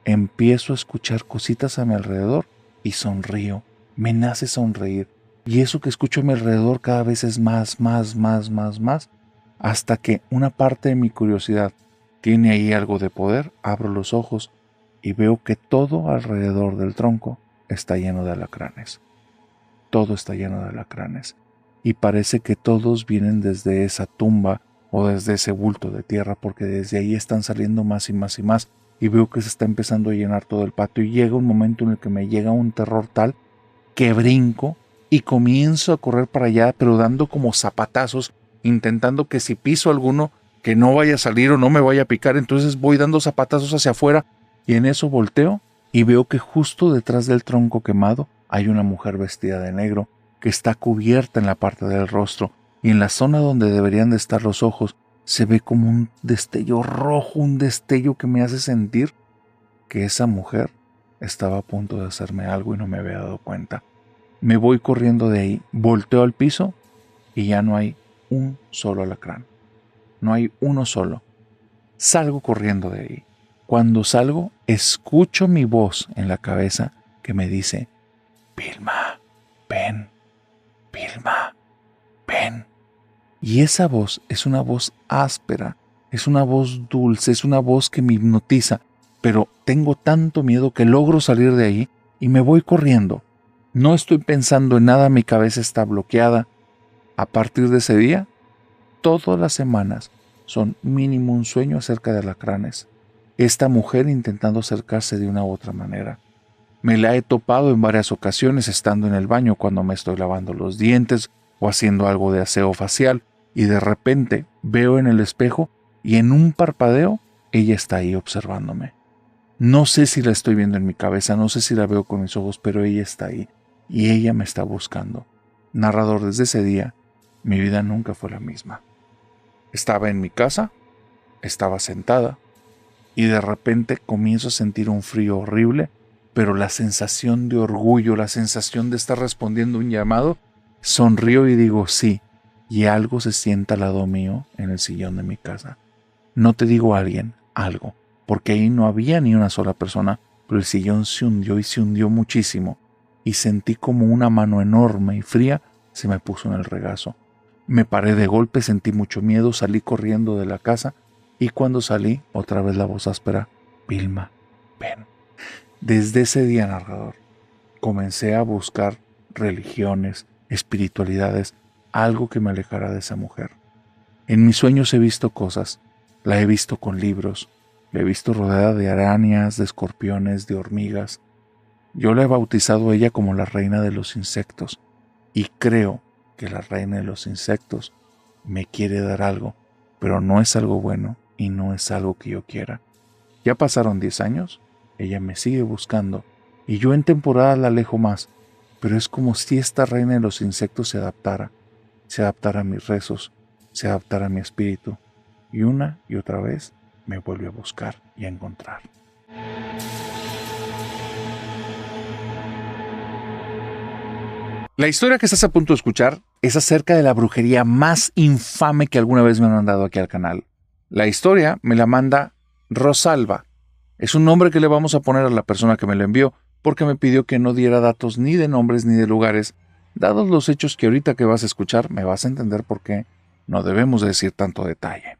Speaker 2: empiezo a escuchar cositas a mi alrededor y sonrío. Me nace sonreír. Y eso que escucho a mi alrededor cada vez es más, hasta que una parte de mi curiosidad tiene ahí algo de poder. Abro los ojos y veo que todo alrededor del tronco está lleno de alacranes. Todo está lleno de alacranes. Y parece que todos vienen desde esa tumba o desde ese bulto de tierra, porque desde ahí están saliendo más y más y más. Y veo que se está empezando a llenar todo el patio. Y llega un momento en el que me llega un terror tal que brinco y comienzo a correr para allá, pero dando como zapatazos, intentando que si piso alguno, que no vaya a salir o no me vaya a picar. Entonces voy dando zapatazos hacia afuera y en eso volteo y veo que justo detrás del tronco quemado hay una mujer vestida de negro que está cubierta en la parte del rostro, y en la zona donde deberían de estar los ojos se ve como un destello rojo, un destello que me hace sentir que esa mujer estaba a punto de hacerme algo y no me había dado cuenta. Me voy corriendo de ahí, volteo al piso y ya no hay un solo alacrán. No hay uno solo. Salgo corriendo de ahí. Cuando salgo, escucho mi voz en la cabeza que me dice: Vilma, ven, Vilma, ven. Y esa voz es una voz áspera, es una voz dulce, es una voz que me hipnotiza, pero tengo tanto miedo que logro salir de ahí y me voy corriendo. No estoy pensando en nada, mi cabeza está bloqueada. A partir de ese día, todas las semanas son mínimo un sueño acerca de alacranes. Esta mujer intentando acercarse de una u otra manera. Me la he topado en varias ocasiones estando en el baño cuando me estoy lavando los dientes o haciendo algo de aseo facial, y de repente veo en el espejo y en un parpadeo ella está ahí observándome. No sé si la estoy viendo en mi cabeza, no sé si la veo con mis ojos, pero ella está ahí y ella me está buscando. Narrador, desde ese día mi vida nunca fue la misma. Estaba en mi casa, estaba sentada y de repente comienzo a sentir un frío horrible, pero la sensación de orgullo, la sensación de estar respondiendo un llamado, sonrío y digo sí, y algo se sienta al lado mío en el sillón de mi casa. No te digo alguien, algo, porque ahí no había ni una sola persona, pero el sillón se hundió y se hundió muchísimo, y sentí como una mano enorme y fría se me puso en el regazo. Me paré de golpe, sentí mucho miedo, salí corriendo de la casa, y cuando salí, otra vez la voz áspera: Vilma, ven. Desde ese día, narrador, comencé a buscar religiones, espiritualidades, algo que me alejara de esa mujer. En mis sueños he visto cosas, la he visto con libros, la he visto rodeada de arañas, de escorpiones, de hormigas. Yo la he bautizado a ella como la reina de los insectos, y creo que la reina de los insectos me quiere dar algo, pero no es algo bueno y no es algo que yo quiera. Ya pasaron 10 años, ella me sigue buscando, y yo en temporada la alejo más, pero es como si esta reina de los insectos se adaptara a mis rezos, se adaptara a mi espíritu, y una y otra vez me vuelve a buscar y a encontrar. La historia que estás a punto de escuchar es acerca de la brujería más infame que alguna vez me han mandado aquí al canal. La historia me la manda Rosalba. Es un nombre que le vamos a poner a la persona que me lo envió, porque me pidió que no diera datos ni de nombres ni de lugares. Dados los hechos que ahorita que vas a escuchar, me vas a entender por qué no debemos decir tanto detalle.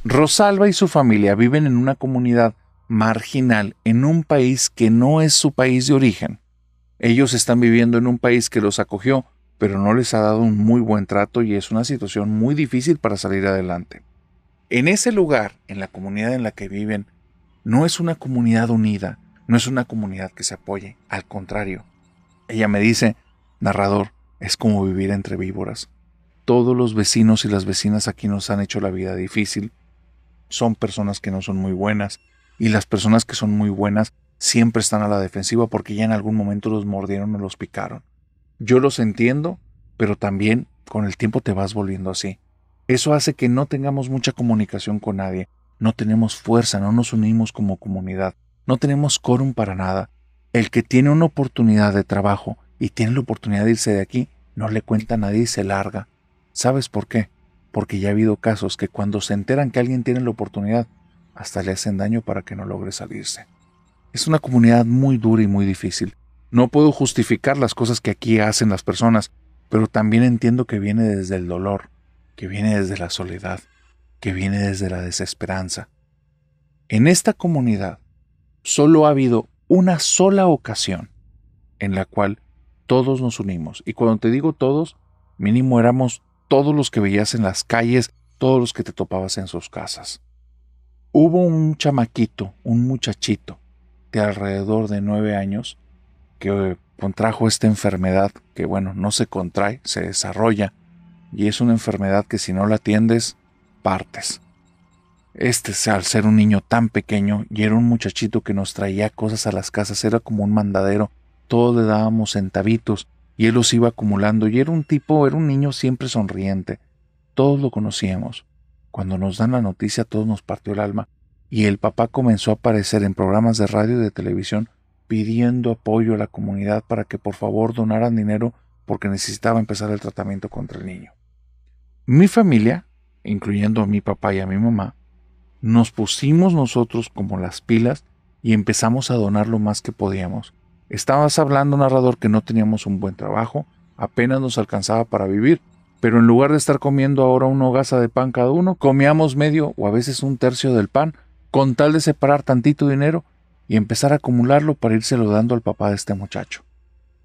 Speaker 2: Rosalba y su familia viven en una comunidad marginal en un país que no es su país de origen. Ellos están viviendo en un país que los acogió, pero no les ha dado un muy buen trato y es una situación muy difícil para salir adelante. En ese lugar, en la comunidad en la que viven, no es una comunidad unida, no es una comunidad que se apoye, al contrario. Ella me dice: narrador, es como vivir entre víboras. Todos los vecinos y las vecinas aquí nos han hecho la vida difícil. Son personas que no son muy buenas, y las personas que son muy buenas siempre están a la defensiva porque ya en algún momento los mordieron o los picaron. Yo los entiendo, pero también con el tiempo te vas volviendo así. Eso hace que no tengamos mucha comunicación con nadie. no tenemos fuerza, no nos unimos como comunidad, no tenemos quórum para nada. El que tiene una oportunidad de trabajo y tiene la oportunidad de irse de aquí, no le cuenta a nadie y se larga. ¿Sabes por qué? Porque ya ha habido casos que cuando se enteran que alguien tiene la oportunidad, hasta le hacen daño para que no logre salirse. Es una comunidad muy dura y muy difícil. No puedo justificar las cosas que aquí hacen las personas, pero también entiendo que viene desde el dolor, que viene desde la soledad, que viene desde la desesperanza. En esta comunidad solo ha habido una sola ocasión en la cual todos nos unimos. Y cuando te digo todos, mínimo éramos todos los que veías en las calles, todos los que te topabas en sus casas. Hubo un chamaquito, un muchachito de alrededor de 9 años que contrajo esta enfermedad que, no se contrae, se desarrolla, y es una enfermedad que si no la atiendes, partes. Al ser un niño tan pequeño, y era un muchachito que nos traía cosas a las casas, era como un mandadero, todos le dábamos centavitos, y él los iba acumulando, y era un niño siempre sonriente, todos lo conocíamos. Cuando nos dan la noticia, a todos nos partió el alma, y el papá comenzó a aparecer en programas de radio y de televisión, pidiendo apoyo a la comunidad para que por favor donaran dinero porque necesitaba empezar el tratamiento contra el niño. Mi familia, incluyendo a mi papá y a mi mamá, nos pusimos nosotros como las pilas y empezamos a donar lo más que podíamos. Estabas hablando, narrador, que no teníamos un buen trabajo, apenas nos alcanzaba para vivir, pero en lugar de estar comiendo ahora una hogaza de pan cada uno, comíamos medio o a veces un tercio del pan, con tal de separar tantito dinero y empezar a acumularlo para írselo dando al papá de este muchacho.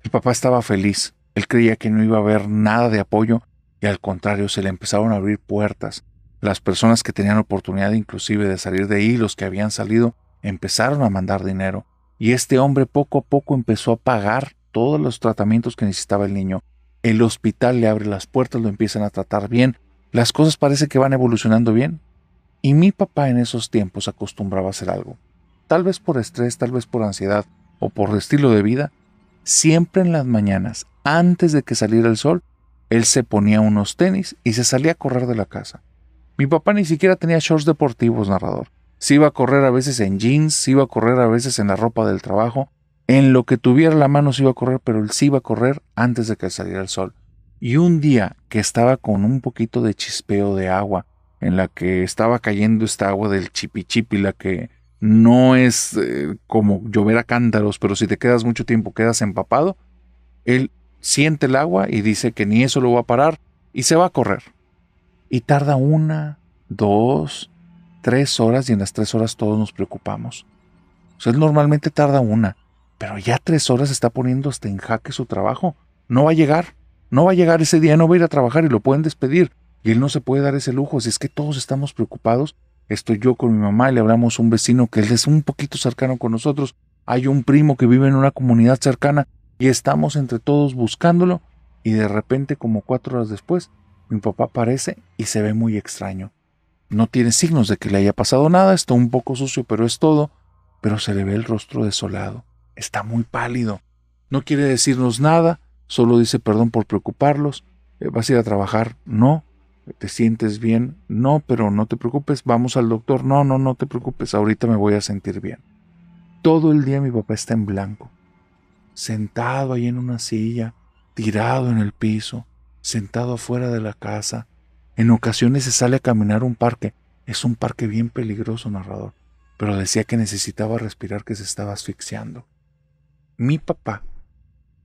Speaker 2: El papá estaba feliz, él creía que no iba a haber nada de apoyo y al contrario se le empezaron a abrir puertas. Las personas que tenían oportunidad inclusive de salir de ahí, los que habían salido, empezaron a mandar dinero y este hombre poco a poco empezó a pagar todos los tratamientos que necesitaba el niño. El hospital le abre las puertas, lo empiezan a tratar bien, las cosas parece que van evolucionando bien. Y mi papá en esos tiempos acostumbraba a hacer algo. Tal vez por estrés, tal vez por ansiedad o por estilo de vida, siempre en las mañanas, antes de que saliera el sol, él se ponía unos tenis y se salía a correr de la casa. Mi papá ni siquiera tenía shorts deportivos, narrador. Se iba a correr a veces en jeans, se iba a correr a veces en la ropa del trabajo, en lo que tuviera la mano se iba a correr, pero él sí iba a correr antes de que saliera el sol. Y un día que estaba con un poquito de chispeo de agua, en la que estaba cayendo esta agua del chipichipi, la que no es como llover a cántaros, pero si te quedas mucho tiempo quedas empapado, él siente el agua y dice que ni eso lo va a parar y se va a correr. Y tarda 1, 2, 3 horas y en las 3 horas todos nos preocupamos. O sea, él normalmente tarda 1, pero ya 3 horas está poniendo hasta en jaque su trabajo. No va a llegar ese día, no va a ir a trabajar y lo pueden despedir. Y él no se puede dar ese lujo. Si es que todos estamos preocupados, estoy yo con mi mamá y le hablamos a un vecino que él es un poquito cercano con nosotros. Hay un primo que vive en una comunidad cercana y estamos entre todos buscándolo. Y de repente, como 4 horas después, mi papá aparece y se ve muy extraño. No tiene signos de que le haya pasado nada, está un poco sucio, pero es todo. Pero se le ve el rostro desolado. Está muy pálido. No quiere decirnos nada, solo dice perdón por preocuparlos. ¿Vas a ir a trabajar? No. ¿Te sientes bien? No, pero no te preocupes, vamos al doctor. No te preocupes, ahorita me voy a sentir bien. Todo el día mi papá está en blanco, sentado ahí en una silla, tirado en el piso, sentado afuera de la casa. En ocasiones se sale a caminar a un parque. Es un parque bien peligroso, narrador, pero decía que necesitaba respirar, que se estaba asfixiando. Mi papá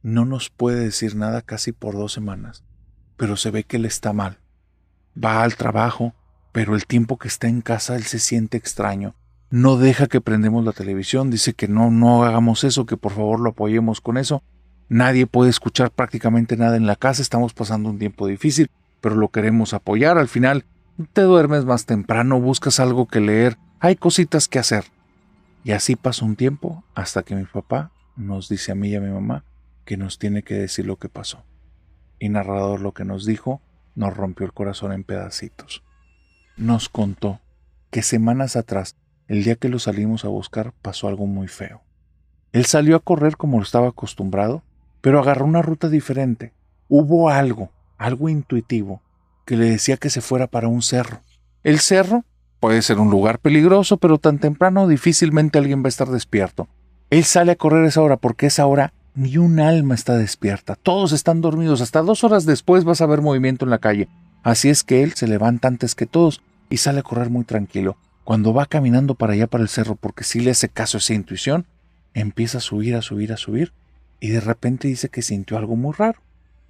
Speaker 2: no nos puede decir nada casi por 2 semanas, pero se ve que él está mal. Va al trabajo, pero el tiempo que está en casa él se siente extraño. No deja que prendemos la televisión, dice que no hagamos eso, que por favor lo apoyemos con eso. Nadie puede escuchar prácticamente nada en la casa, estamos pasando un tiempo difícil, pero lo queremos apoyar. Al final te duermes más temprano, buscas algo que leer, hay cositas que hacer. Y así pasa un tiempo hasta que mi papá nos dice a mí y a mi mamá que nos tiene que decir lo que pasó. Y narrador, lo que nos dijo nos rompió el corazón en pedacitos. Nos contó que semanas atrás, el día que lo salimos a buscar, pasó algo muy feo. Él salió a correr como lo estaba acostumbrado, pero agarró una ruta diferente. Hubo algo intuitivo, que le decía que se fuera para un cerro. El cerro, Puede ser un lugar peligroso, pero tan temprano difícilmente alguien va a estar despierto. Él sale a correr a esa hora porque a esa hora ni un alma está despierta. Todos están dormidos. Hasta 2 horas después vas a ver movimiento en la calle. Así es que él se levanta antes que todos y sale a correr muy tranquilo. Cuando va caminando para allá, para el cerro, porque sí le hace caso a esa intuición, empieza a subir, a subir, a subir, y de repente dice que sintió algo muy raro.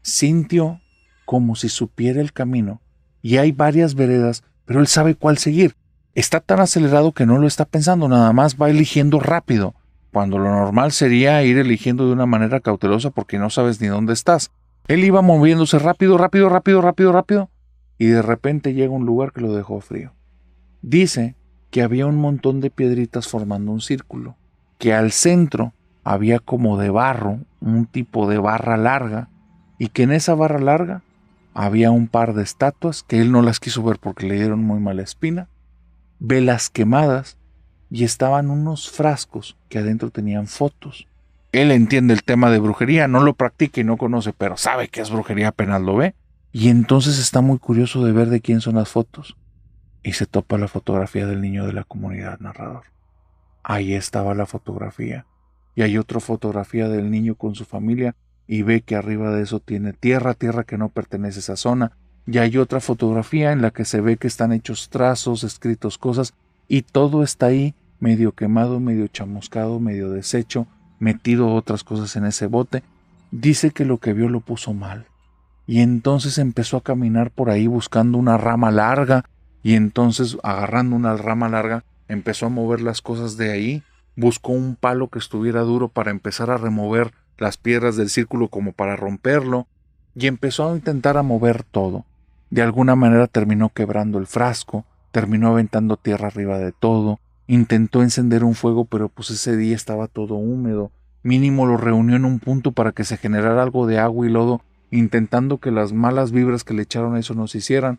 Speaker 2: Sintió como si supiera el camino, y hay varias veredas, pero él sabe cuál seguir. Está tan acelerado que no lo está pensando, nada más va eligiendo rápido, cuando lo normal sería ir eligiendo de una manera cautelosa porque no sabes ni dónde estás. Él iba moviéndose rápido, rápido, rápido, rápido, rápido, y de repente llega a un lugar que lo dejó frío. Dice que había un montón de piedritas formando un círculo, que al centro había como de barro, un tipo de barra larga, y que en esa barra larga había un par de estatuas que él no las quiso ver porque le dieron muy mala espina, velas quemadas, y estaban unos frascos que adentro tenían fotos. Él entiende el tema de brujería, no lo practica y no conoce, pero sabe que es brujería apenas lo ve, y entonces está muy curioso de ver de quién son las fotos. Y se topa la fotografía del niño de la comunidad, narrador. Ahí estaba la fotografía. Y hay otra fotografía del niño con su familia y ve que arriba de eso tiene tierra que no pertenece a esa zona. Y hay otra fotografía en la que se ve que están hechos trazos, escritos cosas, y todo está ahí medio quemado, medio chamuscado, medio deshecho, metido otras cosas en ese bote. Dice que lo que vio lo puso mal. Y entonces empezó a caminar por ahí buscando una rama larga, y entonces agarrando una rama larga empezó a mover las cosas de ahí, buscó un palo que estuviera duro para empezar a remover las piedras del círculo como para romperlo, y empezó a intentar a mover todo. De alguna manera terminó quebrando el frasco, terminó aventando tierra arriba de todo, intentó encender un fuego, pero pues ese día estaba todo húmedo, mínimo lo reunió en un punto para que se generara algo de agua y lodo, intentando que las malas vibras que le echaron a eso nos hicieran.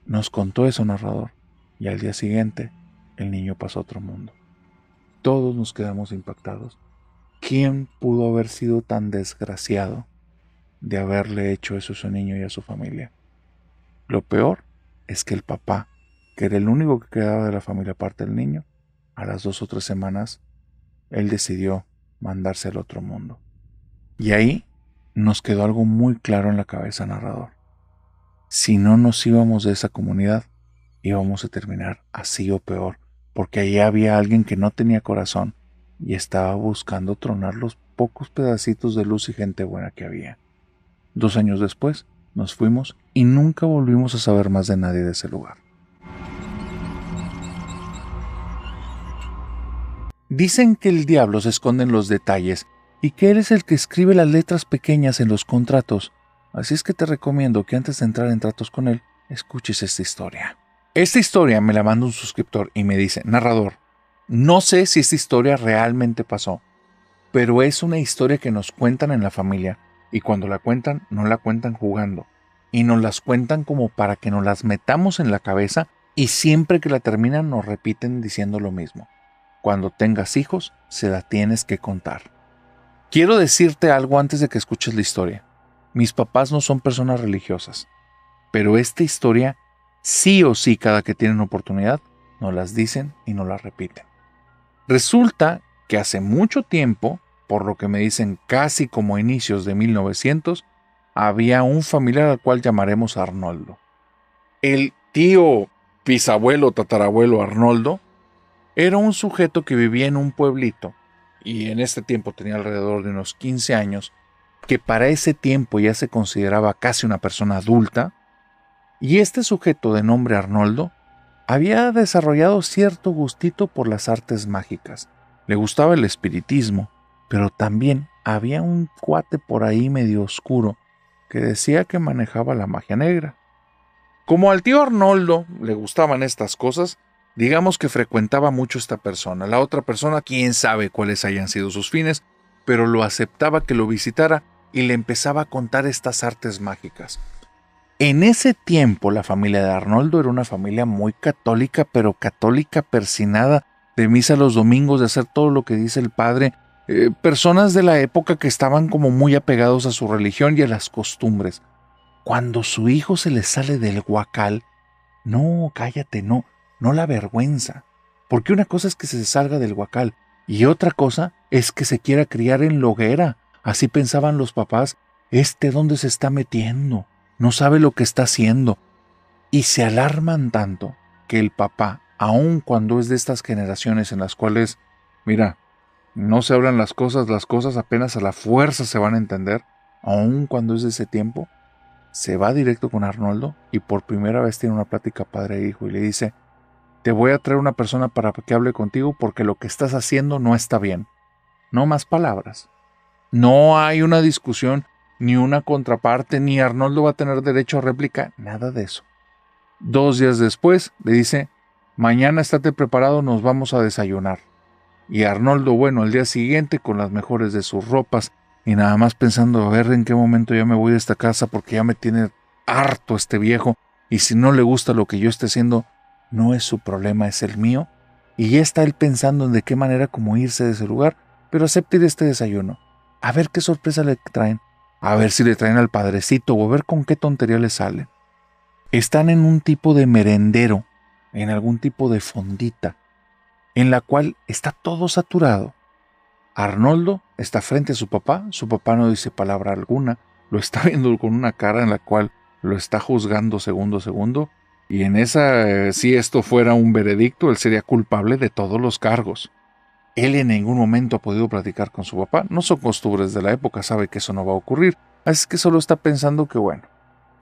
Speaker 2: Nos contó eso, narrador, y al día siguiente el niño pasó a otro mundo. Todos nos quedamos impactados. ¿Quién pudo haber sido tan desgraciado de haberle hecho eso a su niño y a su familia? Lo peor es que el papá, que era el único que quedaba de la familia aparte del niño, a las 2 o 3 semanas, él decidió mandarse al otro mundo. Y ahí nos quedó algo muy claro en la cabeza, narrador. Si no nos íbamos de esa comunidad, íbamos a terminar así o peor, porque ahí había alguien que no tenía corazón y estaba buscando tronar los pocos pedacitos de luz y gente buena que había. 2 años después, nos fuimos y nunca volvimos a saber más de nadie de ese lugar. Dicen que el diablo se esconde en los detalles y que él es el que escribe las letras pequeñas en los contratos. Así es que te recomiendo que antes de entrar en tratos con él, escuches esta historia. Esta historia me la manda un suscriptor y me dice: narrador, no sé si esta historia realmente pasó, pero es una historia que nos cuentan en la familia, y cuando la cuentan, no la cuentan jugando, y nos las cuentan como para que nos las metamos en la cabeza, y siempre que la terminan nos repiten diciendo lo mismo. Cuando tengas hijos, se la tienes que contar. Quiero decirte algo antes de que escuches la historia. Mis papás no son personas religiosas, pero esta historia, sí o sí, cada que tienen oportunidad, nos las dicen y nos las repiten. Resulta que hace mucho tiempo, por lo que me dicen casi como inicios de 1900, había un familiar al cual llamaremos Arnoldo. El tío, bisabuelo, tatarabuelo Arnoldo era un sujeto que vivía en un pueblito, y en este tiempo tenía alrededor de unos 15 años, que para ese tiempo ya se consideraba casi una persona adulta, y este sujeto de nombre Arnoldo había desarrollado cierto gustito por las artes mágicas. Le gustaba el espiritismo, pero también había un cuate por ahí medio oscuro que decía que manejaba la magia negra. Como al tío Arnoldo le gustaban estas cosas, digamos que frecuentaba mucho esta persona. La otra persona, quién sabe cuáles hayan sido sus fines, pero lo aceptaba que lo visitara y le empezaba a contar estas artes mágicas. En ese tiempo la familia de Arnoldo era una familia muy católica, pero católica persinada, de misa los domingos, de hacer todo lo que dice el padre, personas de la época que estaban como muy apegados a su religión y a las costumbres. Cuando su hijo se le sale del guacal, no, cállate, no, no la vergüenza. Porque una cosa es que se salga del huacal y otra cosa es que se quiera criar en la hoguera. Así pensaban los papás, ¿dónde se está metiendo? No sabe lo que está haciendo. Y se alarman tanto que el papá, aun cuando es de estas generaciones en las cuales, mira, no se hablan las cosas apenas a la fuerza se van a entender, aun cuando es de ese tiempo, se va directo con Arnoldo y por primera vez tiene una plática padre e hijo y le dice, te voy a traer una persona para que hable contigo porque lo que estás haciendo no está bien. No más palabras. No hay una discusión, ni una contraparte, ni Arnoldo va a tener derecho a réplica, nada de eso. 2 días después le dice, mañana estate preparado, nos vamos a desayunar. Y Arnoldo, bueno, al día siguiente con las mejores de sus ropas y nada más pensando, a ver en qué momento ya me voy de esta casa porque ya me tiene harto este viejo y si no le gusta lo que yo esté haciendo, no es su problema, es el mío. Y ya está él pensando en de qué manera como irse de ese lugar, pero acepta ir a este desayuno. A ver qué sorpresa le traen, a ver si le traen al padrecito o a ver con qué tontería le salen. Están en un tipo de merendero, en algún tipo de fondita, en la cual está todo saturado. Arnoldo está frente a su papá no dice palabra alguna, lo está viendo con una cara en la cual lo está juzgando segundo a segundo, y en esa, si esto fuera un veredicto, él sería culpable de todos los cargos. Él en ningún momento ha podido platicar con su papá, no son costumbres de la época, sabe que eso no va a ocurrir, así que solo está pensando que bueno,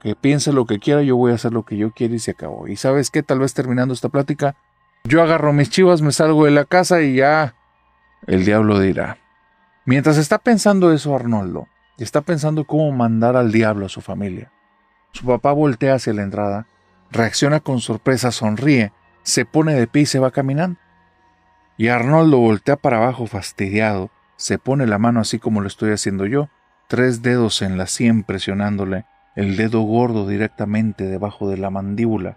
Speaker 2: que piense lo que quiera, yo voy a hacer lo que yo quiera y se acabó. Y ¿sabes qué? Tal vez terminando esta plática, yo agarro mis chivas, me salgo de la casa y ya el diablo dirá. Mientras está pensando eso Arnoldo, está pensando cómo mandar al diablo a su familia. Su papá voltea hacia la entrada, reacciona con sorpresa, sonríe, se pone de pie y se va caminando. Y Arnoldo voltea para abajo fastidiado, se pone la mano así como lo estoy haciendo yo, 3 dedos en la sien presionándole, el dedo gordo directamente debajo de la mandíbula,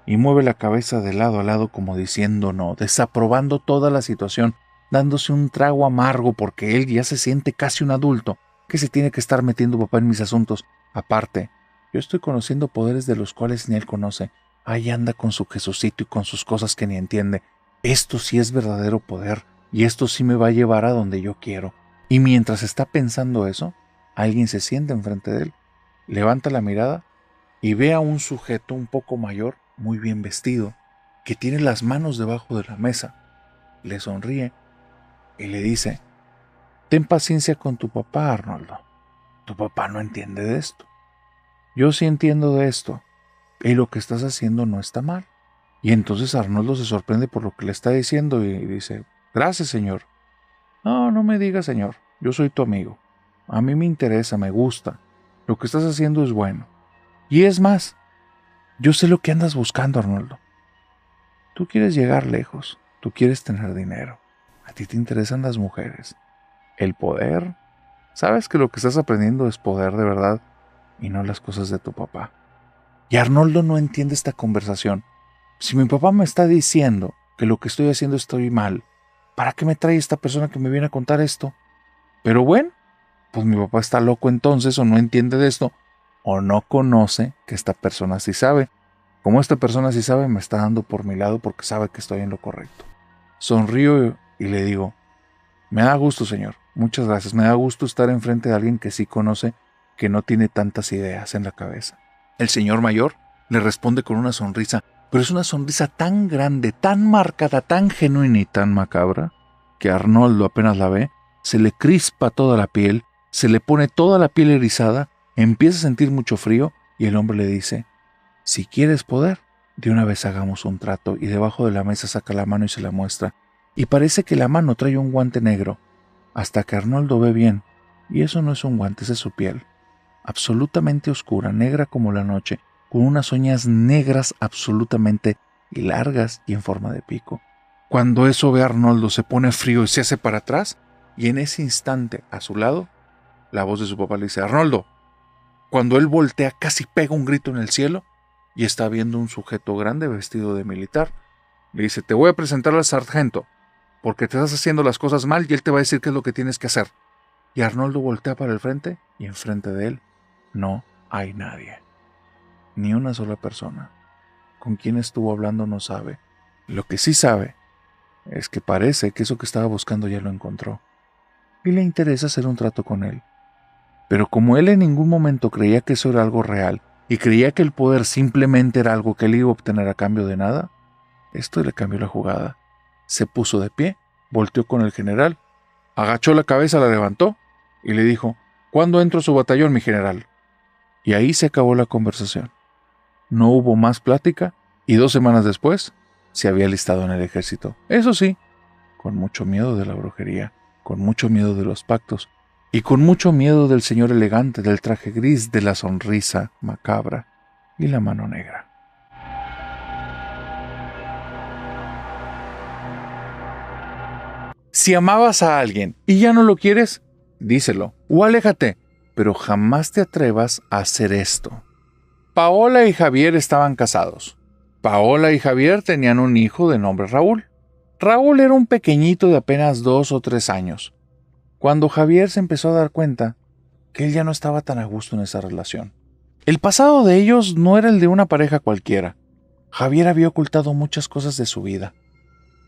Speaker 2: y mueve la cabeza de lado a lado como diciendo no, desaprobando toda la situación, dándose un trago amargo porque él ya se siente casi un adulto, que se tiene que estar metiendo papá en mis asuntos. Aparte, yo estoy conociendo poderes de los cuales ni él conoce. Ahí anda con su Jesucito y con sus cosas que ni entiende. Esto sí es verdadero poder, y esto sí me va a llevar a donde yo quiero. Y mientras está pensando eso, alguien se sienta enfrente de él, levanta la mirada y ve a un sujeto un poco mayor, muy bien vestido, que tiene las manos debajo de la mesa. Le sonríe y le dice, ten paciencia con tu papá, Arnoldo. Tu papá no entiende de esto. Yo sí entiendo de esto, y lo que estás haciendo no está mal. Y entonces Arnoldo se sorprende por lo que le está diciendo y dice, gracias, señor. No, no me digas, señor, yo soy tu amigo. A mí me interesa, me gusta. Lo que estás haciendo es bueno. Y es más, yo sé lo que andas buscando, Arnoldo. Tú quieres llegar lejos, tú quieres tener dinero. A ti te interesan las mujeres. El poder. Sabes que lo que estás aprendiendo es poder de verdad y no las cosas de tu papá. Y Arnoldo no entiende esta conversación. Si mi papá me está diciendo que lo que estoy haciendo estoy mal, ¿para qué me trae esta persona que me viene a contar esto? Pero bueno, pues mi papá está loco entonces, o no entiende de esto, o no conoce que esta persona sí sabe. Como esta persona sí sabe, me está dando por mi lado porque sabe que estoy en lo correcto. Sonrío y le digo, me da gusto, señor, muchas gracias, me da gusto estar enfrente de alguien que sí conoce, que no tiene tantas ideas en la cabeza. El señor mayor le responde con una sonrisa, pero es una sonrisa tan grande, tan marcada, tan genuina y tan macabra, que Arnoldo apenas la ve, se le crispa toda la piel, se le pone toda la piel erizada, empieza a sentir mucho frío y el hombre le dice, si quieres poder, de una vez hagamos un trato, y debajo de la mesa saca la mano y se la muestra, y parece que la mano trae un guante negro, hasta que Arnoldo ve bien, y eso no es un guante, esa es su piel, absolutamente oscura, negra como la noche, con unas uñas negras absolutamente largas y en forma de pico. Cuando eso ve a Arnoldo se pone frío y se hace para atrás, y en ese instante, a su lado, la voz de su papá le dice, Arnoldo. Cuando él voltea casi pega un grito en el cielo y está viendo un sujeto grande vestido de militar. Le dice, te voy a presentar al sargento, porque te estás haciendo las cosas mal y él te va a decir qué es lo que tienes que hacer. Y Arnoldo voltea para el frente y enfrente de él no hay nadie. Ni una sola persona. Con quién estuvo hablando no sabe. Lo que sí sabe es que parece que eso que estaba buscando ya lo encontró, y le interesa hacer un trato con él. Pero como él en ningún momento creía que eso era algo real, y creía que el poder simplemente era algo que él iba a obtener a cambio de nada, esto le cambió la jugada. Se puso de pie, volteó con el general, agachó la cabeza, la levantó y le dijo: ¿Cuándo entro a su batallón, mi general? Y ahí se acabó la conversación. No hubo más plática y 2 semanas después se había alistado en el ejército. Eso sí, con mucho miedo de la brujería, con mucho miedo de los pactos y con mucho miedo del señor elegante, del traje gris, de la sonrisa macabra y la mano negra. Si amabas a alguien y ya no lo quieres, díselo o aléjate, pero jamás te atrevas a hacer esto. Paola y Javier estaban casados. Paola y Javier tenían un hijo de nombre Raúl. Raúl era un pequeñito de apenas 2 o 3 años, cuando Javier se empezó a dar cuenta que él ya no estaba tan a gusto en esa relación. El pasado de ellos no era el de una pareja cualquiera. Javier había ocultado muchas cosas de su vida.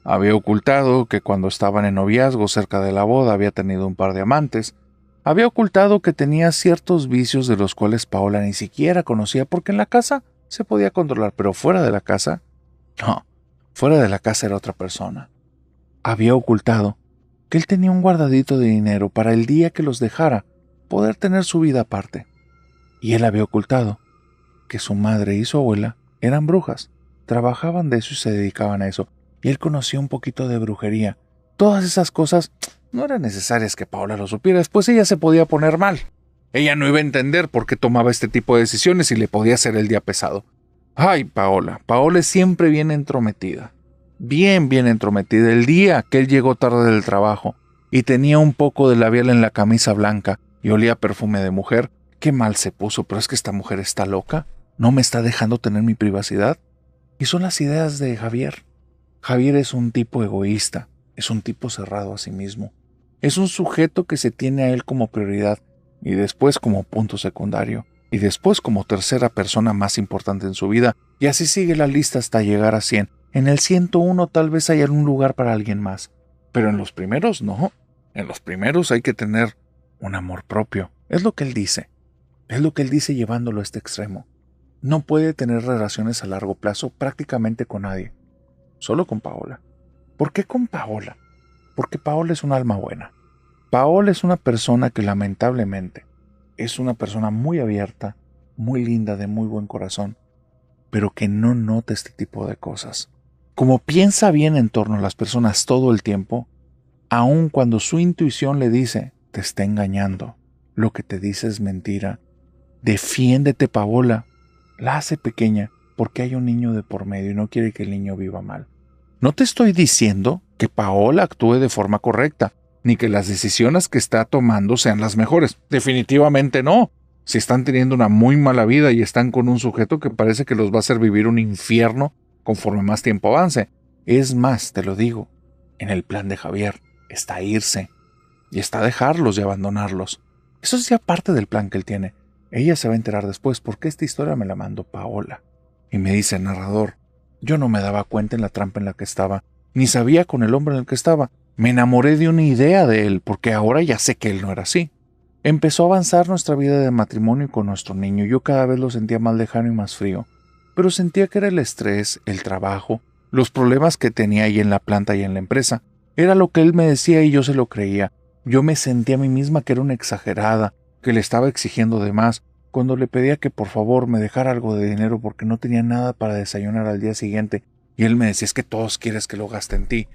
Speaker 2: Había ocultado que cuando estaban en noviazgo cerca de la boda había tenido un par de amantes. Había ocultado que tenía ciertos vicios de los cuales Paola ni siquiera conocía, porque en la casa se podía controlar, pero fuera de la casa, no, fuera de la casa era otra persona. Había ocultado que él tenía un guardadito de dinero para el día que los dejara poder tener su vida aparte. Y él había ocultado que su madre y su abuela eran brujas, trabajaban de eso y se dedicaban a eso. Y él conocía un poquito de brujería. Todas esas cosas no eran necesarias que Paola lo supiera, después ella se podía poner mal. Ella no iba a entender por qué tomaba este tipo de decisiones y le podía hacer el día pesado. Ay, Paola es siempre bien entrometida. Bien entrometida. El día que él llegó tarde del trabajo y tenía un poco de labial en la camisa blanca y olía a perfume de mujer, qué mal se puso, pero es que esta mujer está loca, no me está dejando tener mi privacidad. Y son las ideas de Javier. Javier es un tipo egoísta, es un tipo cerrado a sí mismo. Es un sujeto que se tiene a él como prioridad y después como punto secundario y después como tercera persona más importante en su vida, y así sigue la lista hasta llegar a 100. En el 101 tal vez haya un lugar para alguien más, pero en los primeros no. En los primeros hay que tener un amor propio. Es lo que él dice. Es lo que él dice llevándolo a este extremo. No puede tener relaciones a largo plazo prácticamente con nadie. Solo con Paola. ¿Por qué con Paola? Porque Paola es un alma buena. Paola es una persona que lamentablemente es una persona muy abierta, muy linda, de muy buen corazón, pero que no nota este tipo de cosas. Como piensa bien en torno a las personas todo el tiempo, aun cuando su intuición le dice, te está engañando, lo que te dice es mentira, defiéndete, Paola, la hace pequeña porque hay un niño de por medio y no quiere que el niño viva mal. No te estoy diciendo que Paola actúe de forma correcta, ni que las decisiones que está tomando sean las mejores. Definitivamente no. Si están teniendo una muy mala vida y están con un sujeto que parece que los va a hacer vivir un infierno conforme más tiempo avance. Es más, te lo digo, en el plan de Javier está irse y está dejarlos y abandonarlos. Eso es ya parte del plan que él tiene. Ella se va a enterar después porque esta historia me la mandó Paola. Y me dice el narrador, yo no me daba cuenta en la trampa en la que estaba, ni sabía con el hombre en el que estaba. Me enamoré de una idea de él, porque ahora ya sé que él no era así. Empezó a avanzar nuestra vida de matrimonio con nuestro niño. Yo cada vez lo sentía más lejano y más frío. Pero sentía que era el estrés, el trabajo, los problemas que tenía ahí en la planta y en la empresa. Era lo que él me decía y yo se lo creía. Yo me sentía a mí misma que era una exagerada, que le estaba exigiendo de más, cuando le pedía que por favor me dejara algo de dinero porque no tenía nada para desayunar al día siguiente. Y él me decía, es que todos quieres que lo gaste en ti.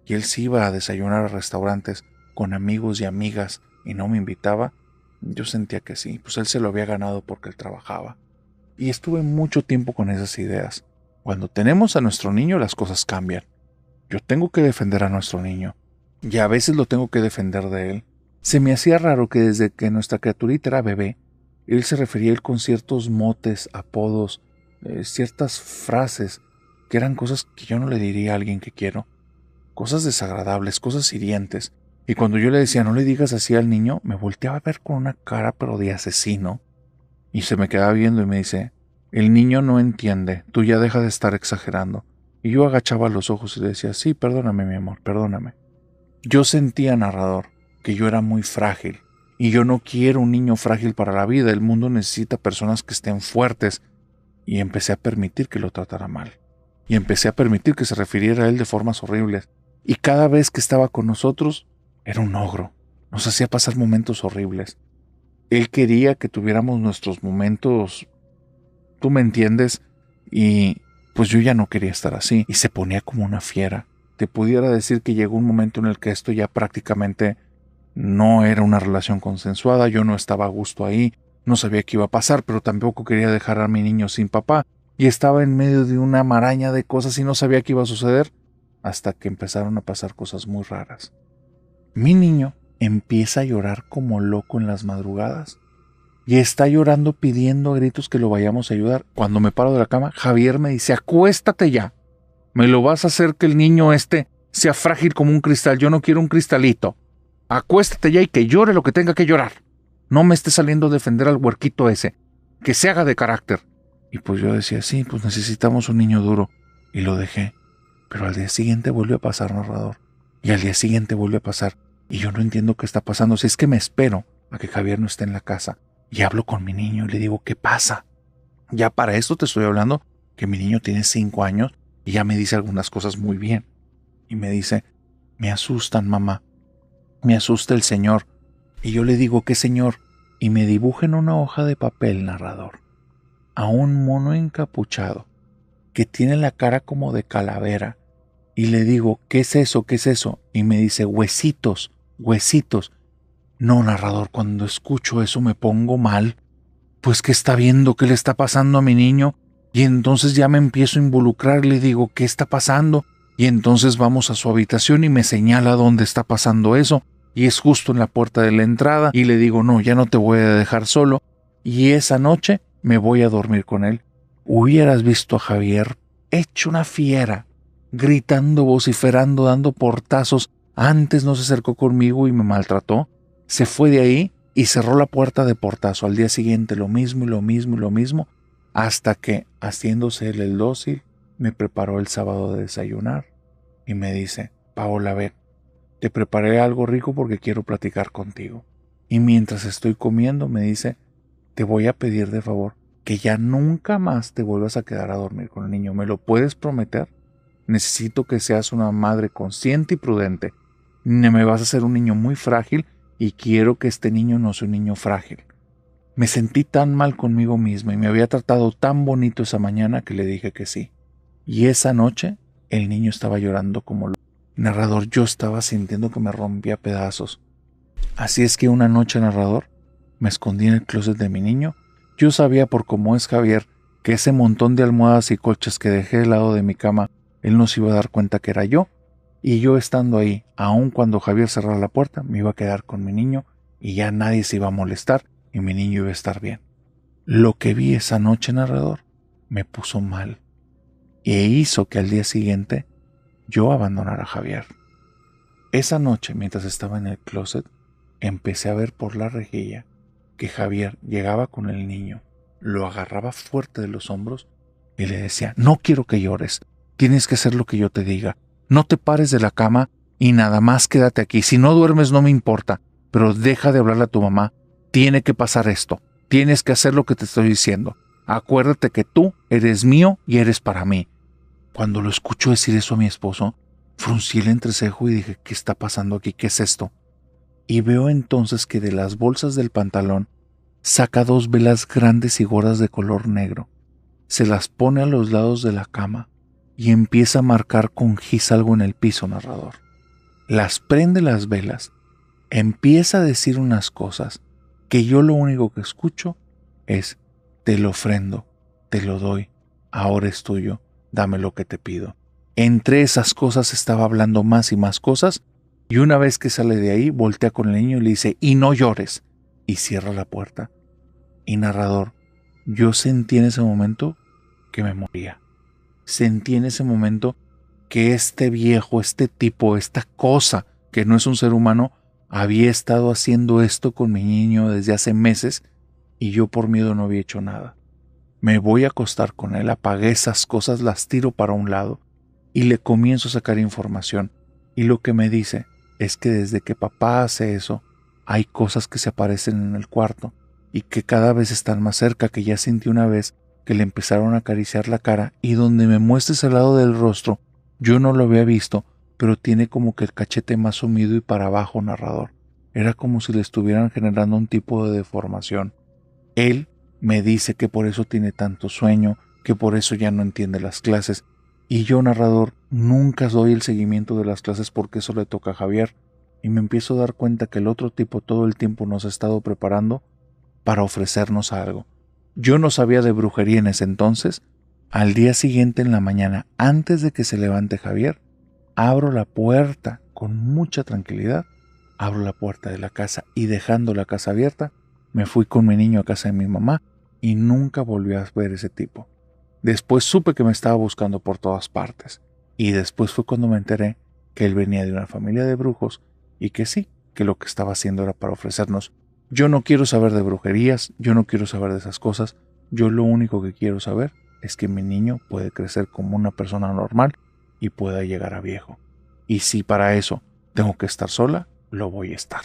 Speaker 2: Y él sí iba a desayunar a restaurantes con amigos y amigas y no me invitaba. Yo sentía que sí, pues él se lo había ganado porque él trabajaba. Y estuve mucho tiempo con esas ideas. Cuando tenemos a nuestro niño las cosas cambian. Yo tengo que defender a nuestro niño. Y a veces lo tengo que defender de él. Se me hacía raro que desde que nuestra criaturita era bebé, él se refería a él con ciertos motes, apodos, ciertas frases que eran cosas que yo no le diría a alguien que quiero. Cosas desagradables, cosas hirientes. Y cuando yo le decía, no le digas así al niño, me volteaba a ver con una cara pero de asesino. Y se me quedaba viendo y me dice, el niño no entiende, tú ya deja de estar exagerando. Y yo agachaba los ojos y le decía, sí, perdóname, mi amor, perdóname. Yo sentía, narrador, que yo era muy frágil. Y yo no quiero un niño frágil para la vida. El mundo necesita personas que estén fuertes. Y empecé a permitir que lo tratara mal. Y empecé a permitir que se refiriera a él de formas horribles. Y cada vez que estaba con nosotros, era un ogro. Nos hacía pasar momentos horribles. Él quería que tuviéramos nuestros momentos, tú me entiendes, y pues yo ya no quería estar así. Y se ponía como una fiera. Te pudiera decir que llegó un momento en el que esto ya prácticamente no era una relación consensuada. Yo no estaba a gusto ahí. No sabía qué iba a pasar, pero tampoco quería dejar a mi niño sin papá. Y estaba en medio de una maraña de cosas y no sabía qué iba a suceder hasta que empezaron a pasar cosas muy raras. Mi niño empieza a llorar como loco en las madrugadas y está llorando pidiendo a gritos que lo vayamos a ayudar. Cuando me paro de la cama, Javier me dice, acuéstate ya. Me lo vas a hacer que el niño sea frágil como un cristal. Yo no quiero un cristalito. Acuéstate ya y que llore lo que tenga que llorar. No me esté saliendo a defender al huerquito ese. Que se haga de carácter. Y pues yo decía, sí, pues necesitamos un niño duro. Y lo dejé. Pero al día siguiente vuelve a pasar, narrador. Y al día siguiente vuelve a pasar. Y yo no entiendo qué está pasando. Si es que me espero a que Javier no esté en la casa. Y hablo con mi niño y le digo, ¿qué pasa? Ya para esto te estoy hablando que mi niño tiene 5 años y ya me dice algunas cosas muy bien. Y me dice, me asustan, mamá. Me asusta el señor. Y yo le digo, ¿qué señor? Y me dibuja en una hoja de papel, narrador, a un mono encapuchado que tiene la cara como de calavera. Y le digo, ¿qué es eso? ¿Qué es eso? Y me dice, huesitos, huesitos. No, narrador, cuando escucho eso me pongo mal. Pues, ¿qué está viendo? ¿Qué le está pasando a mi niño? Y entonces ya me empiezo a involucrar, le digo, ¿qué está pasando? Y entonces vamos a su habitación y me señala dónde está pasando eso. Y es justo en la puerta de la entrada. Y le digo, no, ya no te voy a dejar solo. Y esa noche me voy a dormir con él. Hubieras visto a Javier hecho una fiera, gritando, vociferando, dando portazos. Antes no se acercó conmigo y me maltrató. Se fue de ahí y cerró la puerta de portazo. Al día siguiente lo mismo y lo mismo y lo mismo, hasta que, haciéndose él el dócil, me preparó el sábado de desayunar y me dice, Paola, ven, te preparé algo rico porque quiero platicar contigo. Y mientras estoy comiendo me dice, te voy a pedir de favor que ya nunca más te vuelvas a quedar a dormir con el niño. ¿Me lo puedes prometer? Necesito que seas una madre consciente y prudente. Me vas a hacer un niño muy frágil y quiero que este niño no sea un niño frágil. Me sentí tan mal conmigo misma y me había tratado tan bonito esa mañana que le dije que sí. Y esa noche el niño estaba llorando como loco. Narrador, yo estaba sintiendo que me rompía a pedazos. Así es que una noche, narrador, me escondí en el closet de mi niño. Yo sabía por cómo es Javier que ese montón de almohadas y colchas que dejé al lado de mi cama, él no se iba a dar cuenta que era yo. Y yo estando ahí, aun cuando Javier cerrara la puerta, me iba a quedar con mi niño y ya nadie se iba a molestar y mi niño iba a estar bien. Lo que vi esa noche, narrador, me puso mal e hizo que al día siguiente yo abandonara a Javier. Esa noche, mientras estaba en el closet, empecé a ver por la rejilla que Javier llegaba con el niño, lo agarraba fuerte de los hombros y le decía, no quiero que llores, tienes que hacer lo que yo te diga. No te pares de la cama y nada más quédate aquí. Si no duermes no me importa, pero deja de hablarle a tu mamá. Tiene que pasar esto. Tienes que hacer lo que te estoy diciendo. Acuérdate que tú eres mío y eres para mí. Cuando lo escucho decir eso a mi esposo, fruncí el entrecejo y dije, ¿qué está pasando aquí? ¿Qué es esto? Y veo entonces que de las bolsas del pantalón saca 2 velas grandes y gordas de color negro. Se las pone a los lados de la cama y empieza a marcar con gis algo en el piso, narrador. Las prende las velas, empieza a decir unas cosas que yo lo único que escucho es, te lo ofrendo, te lo doy, ahora es tuyo, dame lo que te pido. Entre esas cosas estaba hablando más y más cosas y una vez que sale de ahí voltea con el niño y le dice, y no llores, y cierra la puerta. Y narrador, yo sentí en ese momento que me moría. Sentí en ese momento que este viejo, este tipo, esta cosa que no es un ser humano, había estado haciendo esto con mi niño desde hace meses y yo por miedo no había hecho nada. Me voy a acostar con él, apagué esas cosas, las tiro para un lado y le comienzo a sacar información. Y lo que me dice es que desde que papá hace eso, hay cosas que se aparecen en el cuarto y que cada vez están más cerca, que ya sentí una vez que le empezaron a acariciar la cara y donde me muestra ese lado del rostro, yo no lo había visto, pero tiene como que el cachete más sumido y para abajo, narrador. Era como si le estuvieran generando un tipo de deformación. Él me dice que por eso tiene tanto sueño, que por eso ya no entiende las clases. Y yo, narrador, nunca doy el seguimiento de las clases porque eso le toca a Javier. Y me empiezo a dar cuenta que el otro tipo todo el tiempo nos ha estado preparando para ofrecernos algo. Yo no sabía de brujería en ese entonces. Al día siguiente en la mañana, antes de que se levante Javier, abro la puerta con mucha tranquilidad, abro la puerta de la casa y dejando la casa abierta, me fui con mi niño a casa de mi mamá y nunca volví a ver ese tipo. Después supe que me estaba buscando por todas partes y después fue cuando me enteré que él venía de una familia de brujos y que sí, que lo que estaba haciendo era para ofrecernos. Yo no quiero saber de brujerías, yo no quiero saber de esas cosas, yo lo único que quiero saber es que mi niño puede crecer como una persona normal y pueda llegar a viejo. Y si para eso tengo que estar sola, lo voy a estar.